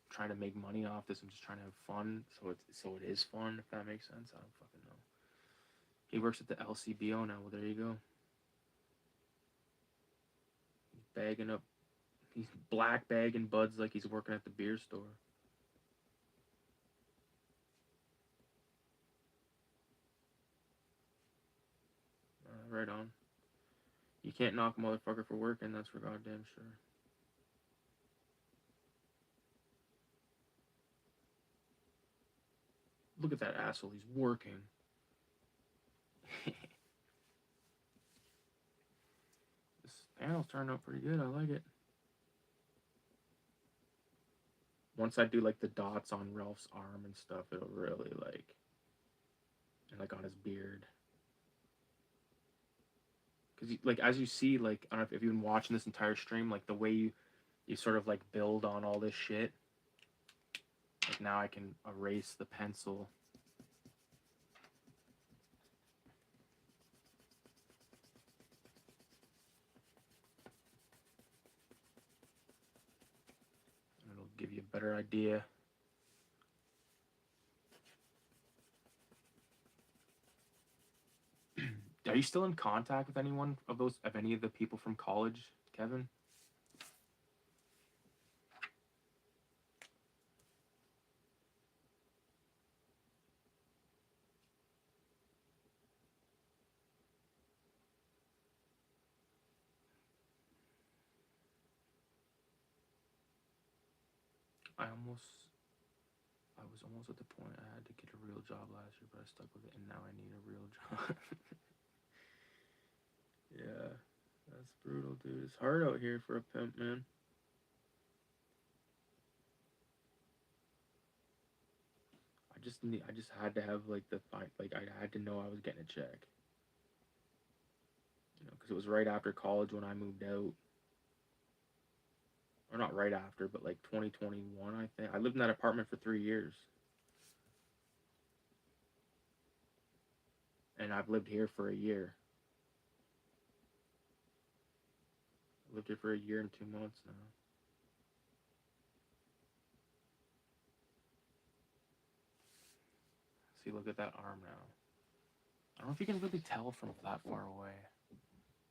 trying to make money off this. I'm just trying to have fun. So it is fun, if that makes sense. I don't fucking know. He works at the LCBO now. Well, there you go. He's bagging up. He's black bagging buds like he's working at the beer store. Right on. You can't knock a motherfucker for working, that's for goddamn sure. Look at that asshole, he's working. This panel's turned out pretty good, I like it. Once I do like the dots on Ralph's arm and stuff, it'll really like, and like on his beard. Because like, as you see, like, I don't know if you've been watching this entire stream, like the way you sort of like build on all this shit. Like now I can erase the pencil. And it'll give you a better idea. Are you still in contact with anyone of any of the people from college, Kevin? I was almost at the point I had to get a real job last year, but I stuck with it, and now I need a real job. Yeah, that's brutal, dude. It's hard out here for a pimp, man. I just had to have like I had to know I was getting a check. You know, because it was right after college when I moved out. Or not right after, but like 2021, I think. I lived in that apartment for 3 years. And I've lived here for a year. I lived here for a year and 2 months now. See, look at that arm now. I don't know if you can really tell from that far away.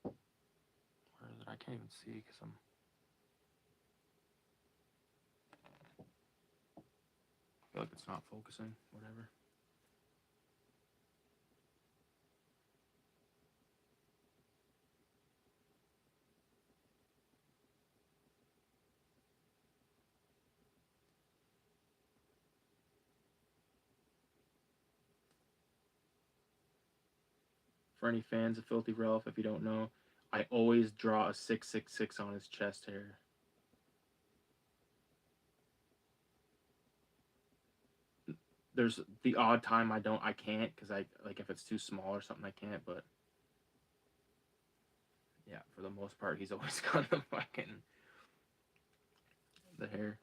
Where is it? I can't even see because I'm... I feel like it's not focusing. Whatever. For any fans of Filthy Ralph, if you don't know, I always draw a 666 on his chest hair. There's the odd time I can't, because like if it's too small or something I can't, but yeah, for the most part he's always got the hair.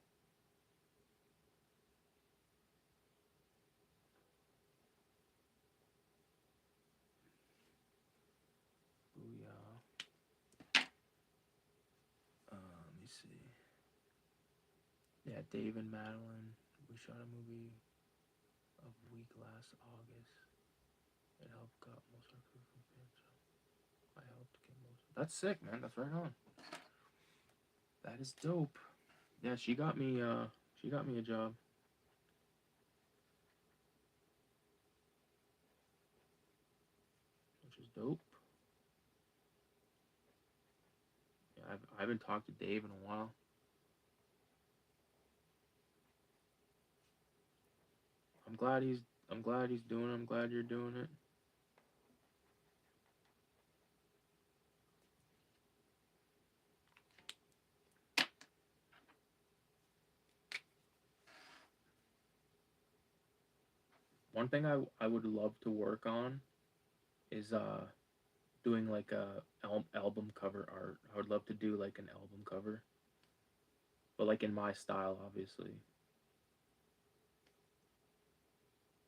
Let me see. Yeah, Dave and Madeline. We shot a movie a week last August. It helped got most of our crew from Pinch. I helped get most. That's sick, man. That's right on. That is dope. Yeah, she got me a job. Which is dope. Yeah, I haven't talked to Dave in a while. I'm glad he's doing it. I'm glad you're doing it. one thing I would love to work on is doing like a album cover art. I would love to do like an album cover, but like in my style, obviously.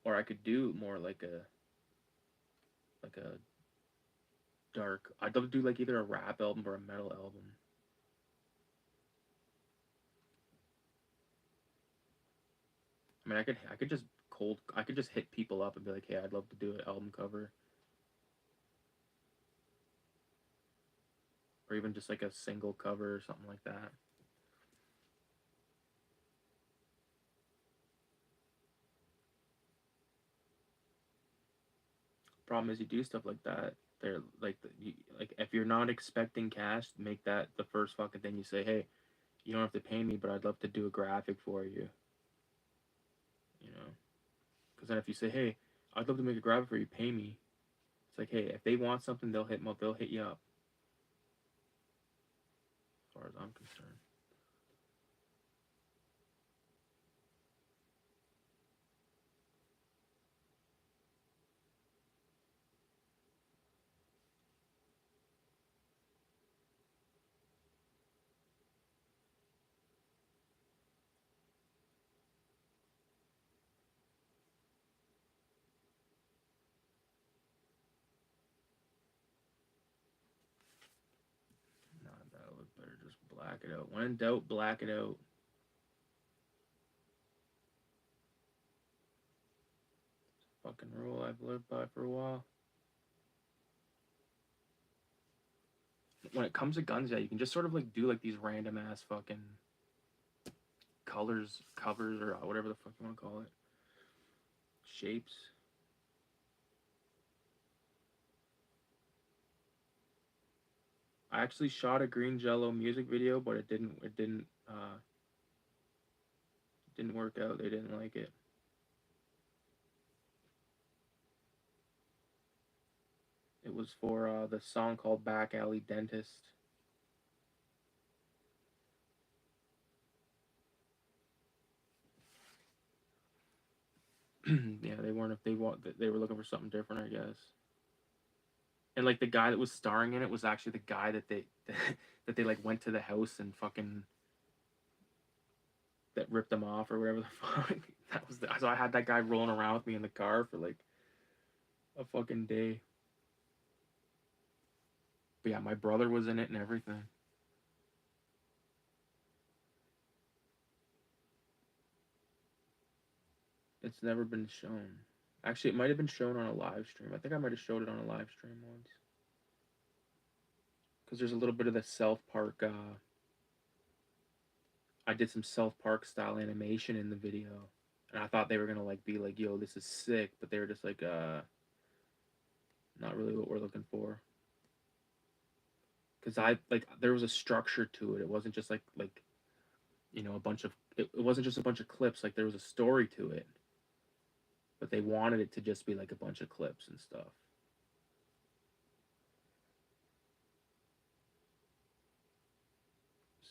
Or I could do more like a dark. I'd love to do like either a rap album or a metal album. I mean, I could just I could just hit people up and be like, hey, I'd love to do an album cover, or even just like a single cover or something like that. Problem is, you do stuff like that. They're like, like if you're not expecting cash, make that the first fucking thing you say. Hey, you don't have to pay me, but I'd love to do a graphic for you. You know, because then if you say, hey, I'd love to make a graphic for you, pay me. It's like, hey, if they want something, they'll hit you up. As far as I'm concerned. Nah, that would better just black it out. When in doubt, black it out. Fucking rule I've lived by for a while. When it comes to guns, yeah, you can just sort of like do like these random ass fucking colors, covers, or whatever the fuck you want to call it. Shapes. I actually shot a Green Jello music video, but it didn't work out. They didn't like it. It was for the song called Back Alley Dentist. Yeah, they weren't. If they were looking for something different, I guess. And like the guy that was starring in it was actually the guy that they that they like went to the house and fucking that ripped them off or whatever the fuck. So I had that guy rolling around with me in the car for like a fucking day. But yeah, my brother was in it and everything. It's never been shown. Actually, it might have been shown on a live stream. I think I might have showed it on a live stream once. Because there's a little bit of the South Park. I did some South Park style animation in the video, and I thought they were gonna like be like, "Yo, this is sick," but they were just like, not really what we're looking for. Because I like there was a structure to it. It wasn't just like a bunch of it wasn't just a bunch of clips. Like there was a story to it, but they wanted it to just be like a bunch of clips and stuff.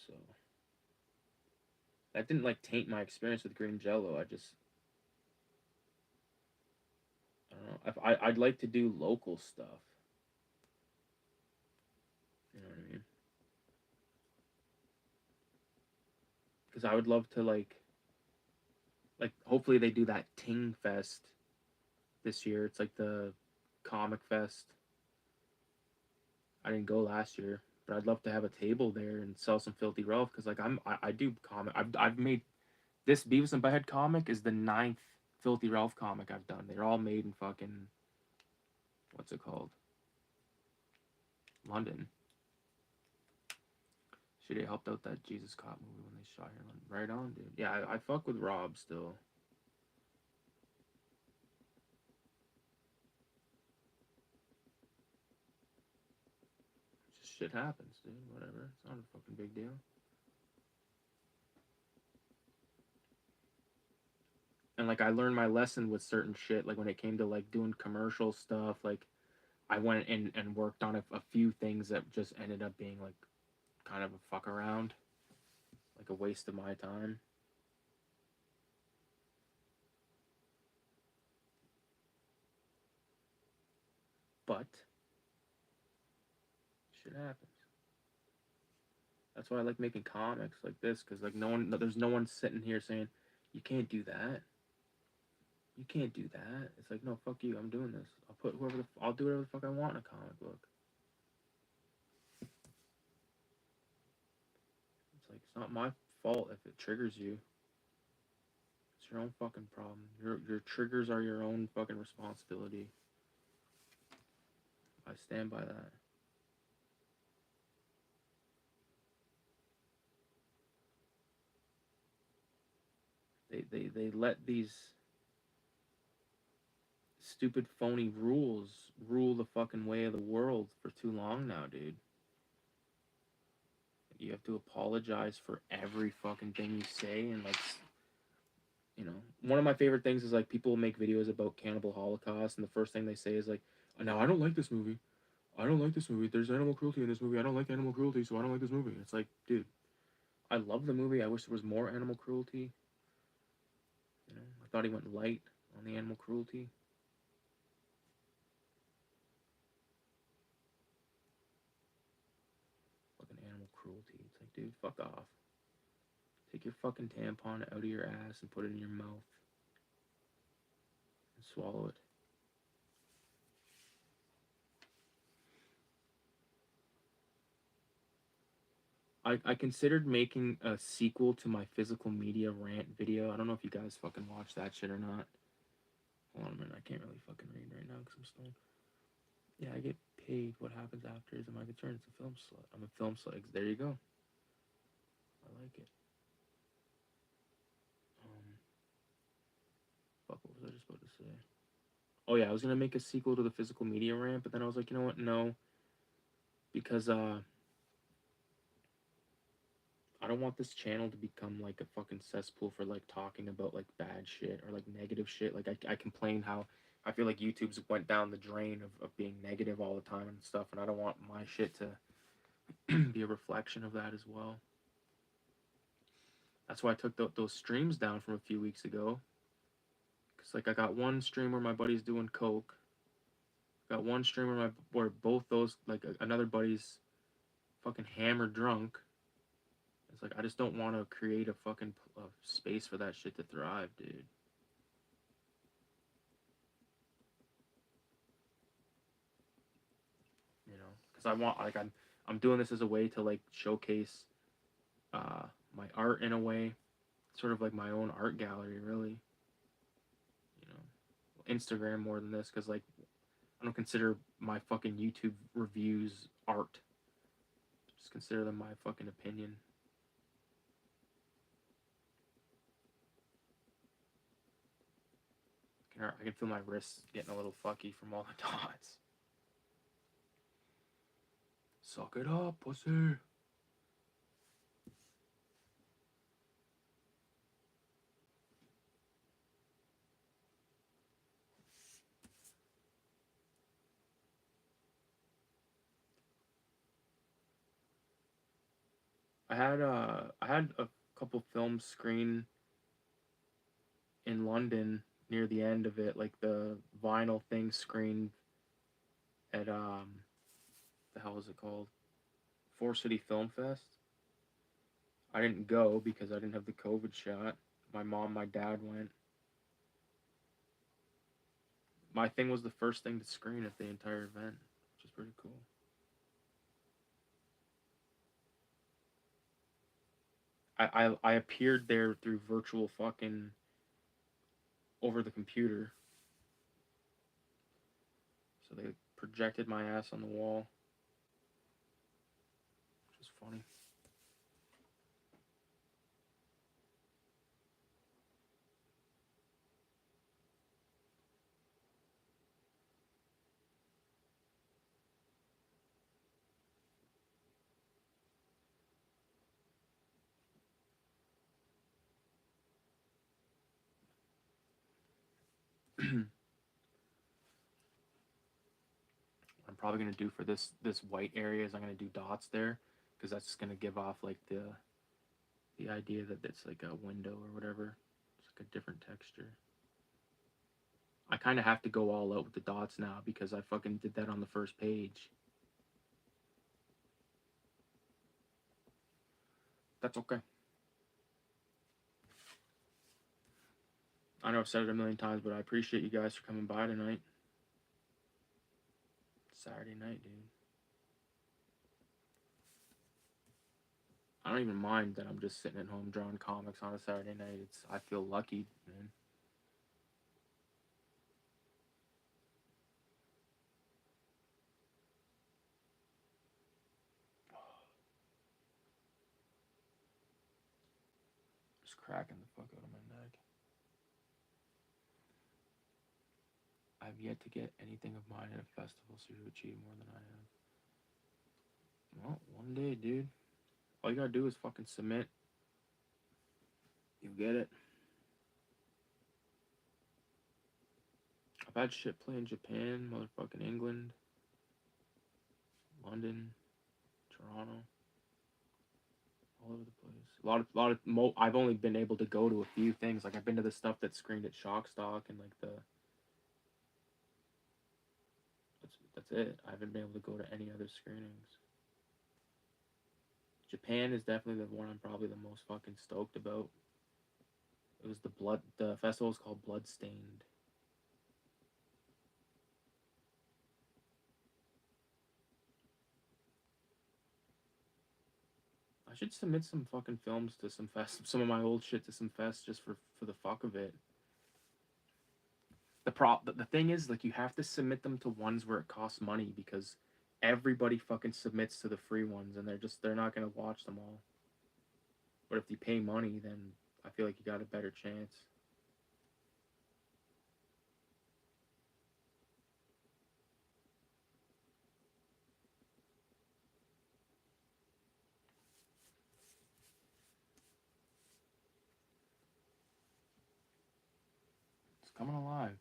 So that didn't like taint my experience with Green Jello. I don't know. If I'd like to do local stuff. You know what I mean? Because I would love to like hopefully they do that Ting Fest this year. It's like the comic fest. I didn't go last year, but I'd love to have a table there and sell some Filthy Ralph because like I do comic. I've made this Beavis and Butthead comic is the 9th Filthy Ralph comic I've done. They're all made in fucking what's it called? London. Shit, they helped out that Jesus Cop movie when they shot here in London. Right on, dude. Yeah, I fuck with Rob still. Just shit happens, dude. Whatever. It's not a fucking big deal. And like I learned my lesson with certain shit. Like when it came to like doing commercial stuff, like I went in and worked on a few things that just ended up being like kind of a fuck around, like a waste of my time. But shit happens. That's why I like making comics like this, because like there's no one sitting here saying, you can't do that. You can't do that. It's like, no, fuck you. I'm doing this. I'll do whatever the fuck I want in a comic book. It's like, it's not my fault if it triggers you. It's your own fucking problem. Your triggers are your own fucking responsibility. I stand by that. They let these stupid phony rules rule the fucking way of the world for too long now, dude. You have to apologize for every fucking thing you say, and like, you know, one of my favorite things is like people make videos about cannibal holocaust, and the first thing they say is like, "No, I don't like this movie. I don't like this movie. There's animal cruelty in this movie. I don't like animal cruelty, so I don't like this movie." It's like, dude, I love the movie. I wish there was more animal cruelty. You know, I thought he went light on the animal cruelty. Fucking animal cruelty. It's like, dude, fuck off. Take your fucking tampon out of your ass and put it in your mouth. And swallow it. I considered making a sequel to my physical media rant video. I don't know if you guys fucking watch that shit or not. Hold on a minute, I can't really fucking read right now because I'm stoned. Yeah, I get paid. What happens after is my concern. It's a film slut. I'm a film slut. There you go. I like it. Fuck, what was I just about to say? Oh yeah, I was gonna make a sequel to the physical media rant, but then I was like, you know what? No, because I don't want this channel to become like a fucking cesspool for like talking about like bad shit or like negative shit. Like I complain how I feel like YouTube's went down the drain of being negative all the time and stuff, and I don't want my shit to be a reflection of that as well. That's why I took those streams down from a few weeks ago. Cause like I got one stream where my buddy's doing coke. Got one stream where both those like another buddy's fucking hammered drunk. It's like I just don't want to create a fucking space for that shit to thrive, dude. You know, because I want like I'm doing this as a way to like showcase my art in a way, sort of like my own art gallery, really. You know, Instagram more than this because like I don't consider my fucking YouTube reviews art. Just consider them my fucking opinion. I can feel my wrists getting a little fucky from all the dots. Suck it up, pussy. I had a couple films screen in London near the end of it, like the vinyl thing screened at the hell is it called? Forest City Film Fest. I didn't go because I didn't have the COVID shot. My mom, my dad went. My thing was the first thing to screen at the entire event, which is pretty cool. I appeared there through virtual fucking over the computer. So they projected my ass on the wall, which was funny. What I'm probably gonna do for this white area is I'm gonna do dots there, because that's just gonna give off like the idea that it's like a window or whatever. It's like a different texture. I kind of have to go all out with the dots now because I fucking did that on the first page. That's okay. I know I've said it a million times, but I appreciate you guys for coming by tonight. Saturday night, dude. I don't even mind that I'm just sitting at home drawing comics on a Saturday night. I feel lucky, man. Just cracking the fuck out of my neck. I've yet to get anything of mine at a festival, so you achieve more than I have. Well, one day, dude. All you gotta do is fucking submit. You'll get it. I've had shit play in Japan, motherfucking England, London, Toronto, all over the place. I've only been able to go to a few things. Like I've been to the stuff that's screened at Shock Stock and like that's it. I haven't been able to go to any other screenings. Japan is definitely the one I'm probably the most fucking stoked about. It was the festival is called Bloodstained. I should submit some fucking films to some some of my old shit to some fests just for the fuck of it. The thing is, like, you have to submit them to ones where it costs money because everybody fucking submits to the free ones and they're not gonna watch them all. But if you pay money, then I feel like you got a better chance. It's coming alive.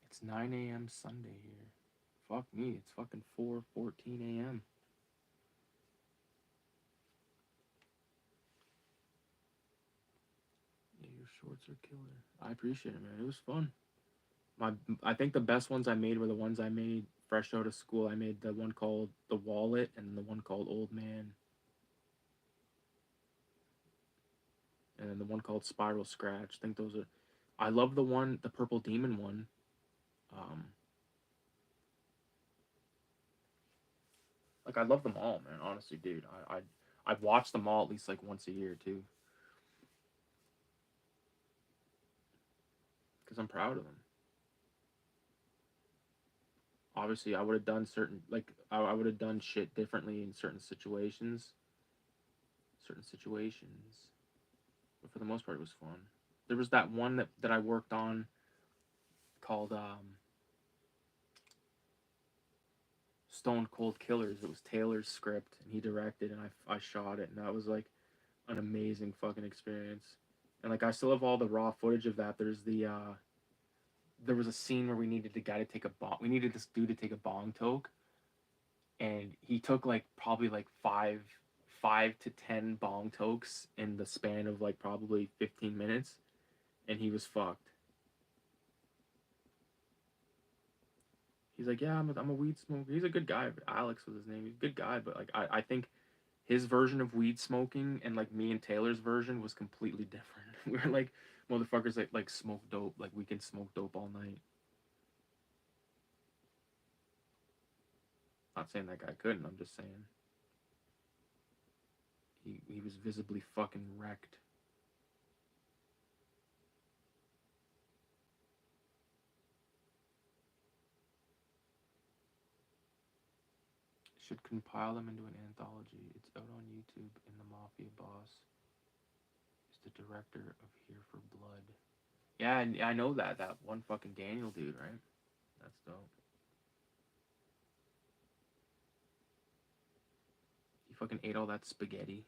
It's 9 a.m. Sunday here. Fuck me, it's fucking 4:14 a.m. Yeah, your shorts are killer. I appreciate it, man. It was fun. I think the best ones I made were the ones I made fresh out of school. I made the one called The Wallet and the one called Old Man. And then the one called Spiral Scratch. I think those are I love the Purple Demon one. Um like I love them all, man, honestly, dude. I've watched them all at least like once a year too. Because I'm proud of them. Obviously I would have done certain like I would have done shit differently in certain situations. Certain situations. But for the most part it was fun. There was that one that I worked on called Stone Cold Killers. It was Taylor's script and he directed and I shot it and that was like an amazing fucking experience. And like I still have all the raw footage of that. There was a scene where we needed the guy to take a bong. We needed this dude to take a bong toke, and he took like probably like five to 10 bong tokes in the span of like probably 15 minutes, and he was fucked. He's like, yeah, I'm a weed smoker. He's a good guy. Alex was his name. He's a good guy, but like I think his version of weed smoking and like me and Taylor's version was completely different. We were like motherfuckers like smoke dope. Like we can smoke dope all night. Not saying that guy couldn't. I'm just saying he was visibly fucking wrecked. Should compile them into an anthology. It's out on YouTube, and the Mafia boss is the director of Here for Blood. Yeah, I know that one fucking Daniel dude, right? That's dope. He fucking ate all that spaghetti,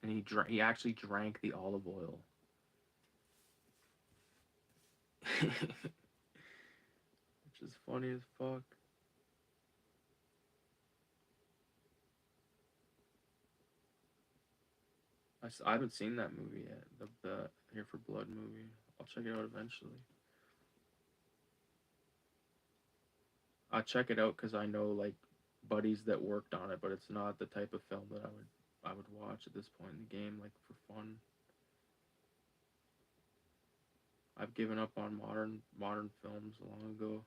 and he actually drank the olive oil. Which is funny as fuck. I haven't seen that movie yet. The Here for Blood movie. I'll check it out eventually. I'll check it out because I know like buddies that worked on it, but it's not the type of film that I would watch at this point in the game, like for fun. I've given up on modern films long ago.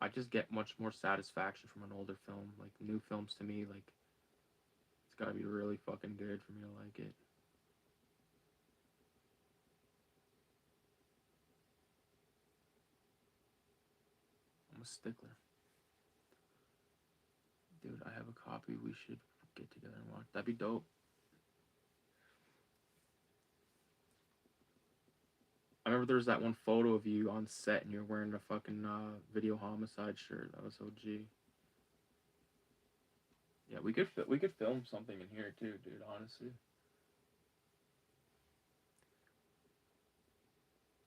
I just get much more satisfaction from an older film. Like new films to me, like it's gotta be really fucking good for me to like it. I'm a stickler. Dude, I have a copy. We should get together and watch. That'd be dope. I remember there was that one photo of you on set and you're wearing a fucking Videohomicide shirt. That was OG. Yeah, we could film something in here too, dude. Honestly,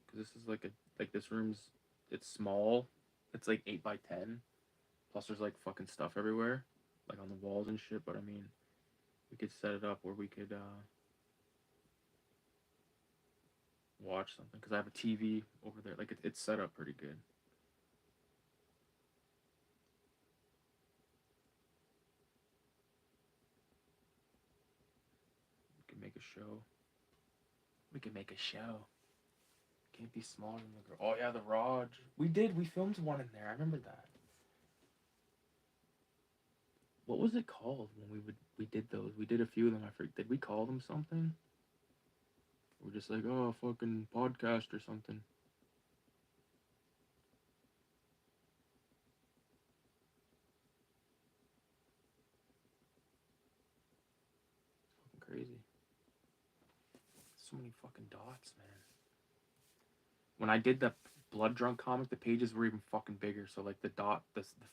because this is like this room's it's small. It's like 8 by 10. Plus, there's like fucking stuff everywhere, like on the walls and shit. But I mean, we could set it up where we could watch something. Because I have a TV over there. Like it's set up pretty good. We can make a show. We can make a show. Can't be smaller than the girl. Oh yeah, the Raj. We did. We filmed one in there. I remember that. What was it called when we did those? We did a few of them. I forget. Did we call them something? We're just like, oh, fucking podcast or something. Fucking crazy. So many fucking dots, man. When I did the Blood Drunk comic, the pages were even fucking bigger. So like the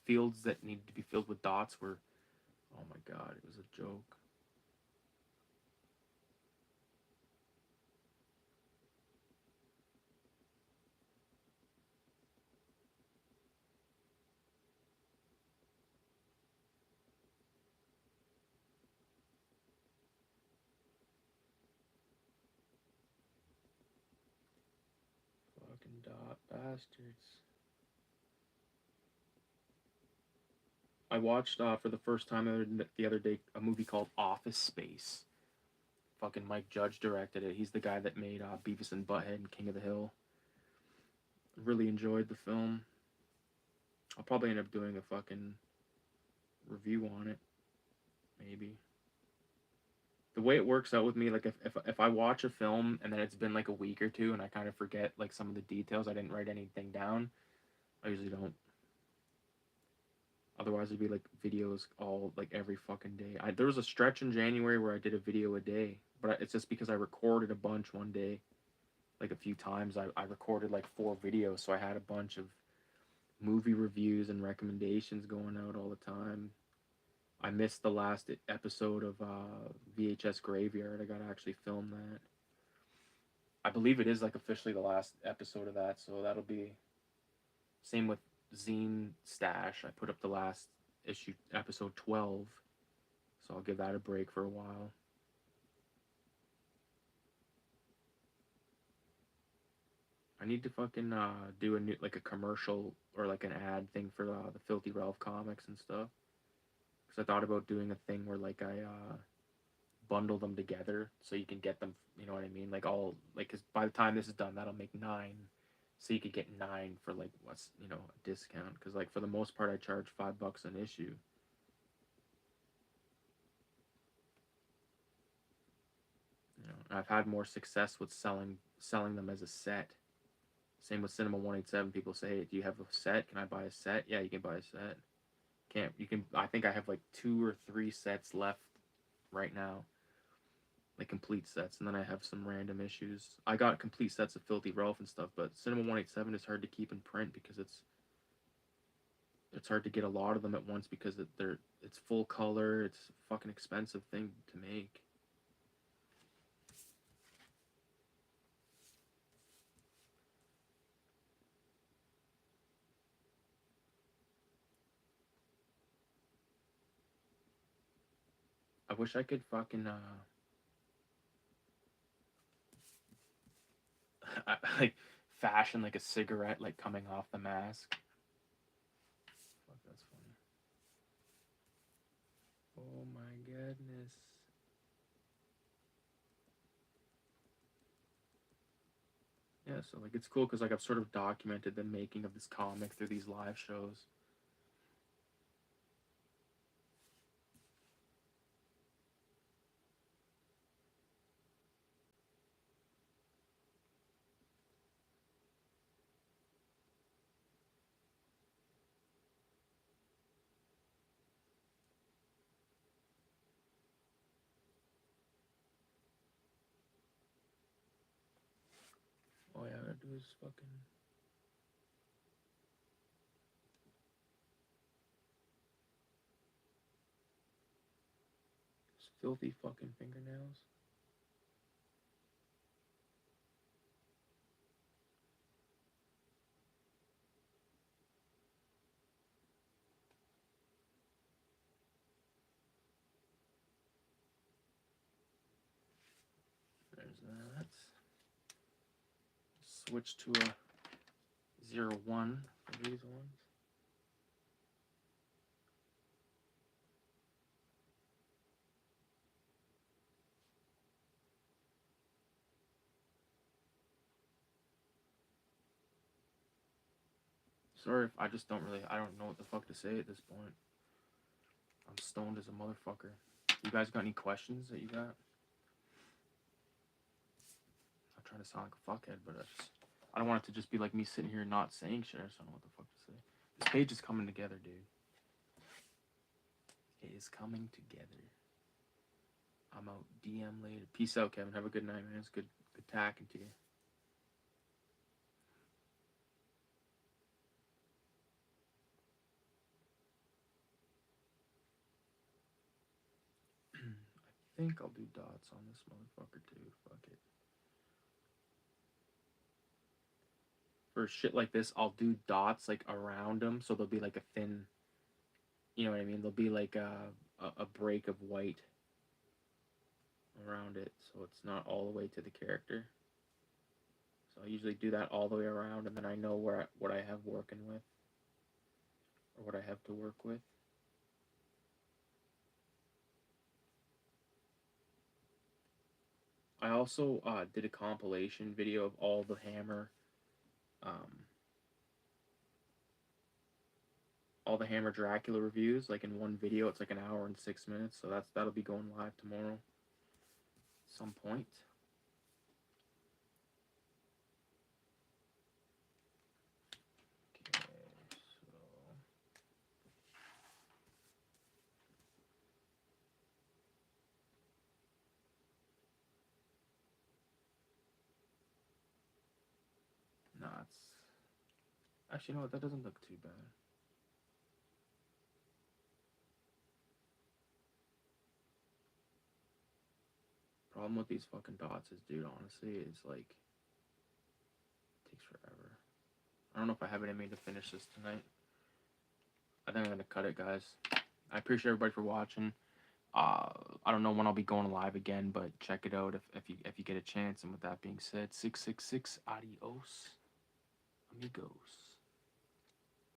fields that needed to be filled with dots were, oh my god, it was a joke. Fucking dot bastards. I watched for the first time the other day a movie called Office Space. Fucking Mike Judge directed it. He's the guy that made Beavis and Butthead and King of the Hill. Really enjoyed the film. I'll probably end up doing a fucking review on it, maybe. The way it works out with me, like if I watch a film and then it's been like a week or two and I kind of forget like some of the details, I didn't write anything down. I usually don't. Otherwise, it'd be like videos all like every fucking day. There was a stretch in January where I did a video a day, but it's just because I recorded a bunch one day, like a few times. I recorded like 4 videos, so I had a bunch of movie reviews and recommendations going out all the time. I missed the last episode of VHS Graveyard. I gotta actually film that. I believe it is like officially the last episode of that, so that'll be same with Zine Stash. I put up the last issue, episode 12, so I'll give that a break for a while. I need to fucking do a new like a commercial or like an ad thing for the Filthy Ralph comics and stuff. Because I thought about doing a thing where like I bundle them together so you can get them. You know what I mean? Like all like because by the time this is done, that'll make 9. So you could get 9 for like what's a discount. Because like for the most part, I charge $5 an issue. I've had more success with selling them as a set. Same with Cinema 187. People say, hey, do you have a set? Can I buy a set? Yeah, you can buy a set. Can't you can I think I have like 2 or 3 sets left right now. Like complete sets, and then I have some random issues. I got complete sets of Filthy Ralph and stuff, but Cinema 187 is hard to keep in print because it's hard to get a lot of them at once because it's full color. It's a fucking expensive thing to make. wish I could fucking like fashion like a cigarette like coming off the mask. Fuck, that's funny. Oh my goodness. Yeah, so like it's cool because like I've sort of documented the making of this comic through these live shows. Oh yeah, I gotta do this fucking this filthy fucking fingernails. There's that. Switch to a 01 for these ones. Sorry if I just don't really, I don't know what the fuck to say at this point. I'm stoned as a motherfucker. You guys got any questions that you got? I'm trying to sound like a fuckhead, but I don't want it to just be like me sitting here not saying shit. I just don't know what the fuck to say. This page is coming together, dude. It is coming together. I'm out. DM later. Peace out, Kevin. Have a good night, man. It's good talking to you. I think I'll do dots on this motherfucker too. Fuck it. For shit like this, I'll do dots like around them, so there'll be like a thin, you know what I mean? There'll be like a break of white around it, so it's not all the way to the character. So I usually do that all the way around, and then I know what I have working with, or what I have to work with. I also did a compilation video of all the Hammer Dracula reviews, like in one video. It's like an hour and 6 minutes, so that'll be going live tomorrow, some point. Okay, so nah, it's actually, you know what? That doesn't look too bad. Problem with these fucking dots is, dude, honestly, is like it takes forever. I don't know if I have it in me to finish this tonight. I think I'm gonna cut it, guys. I appreciate everybody for watching. I don't know when I'll be going live again, but check it out if you get a chance. And with that being said, 666, adios, amigos.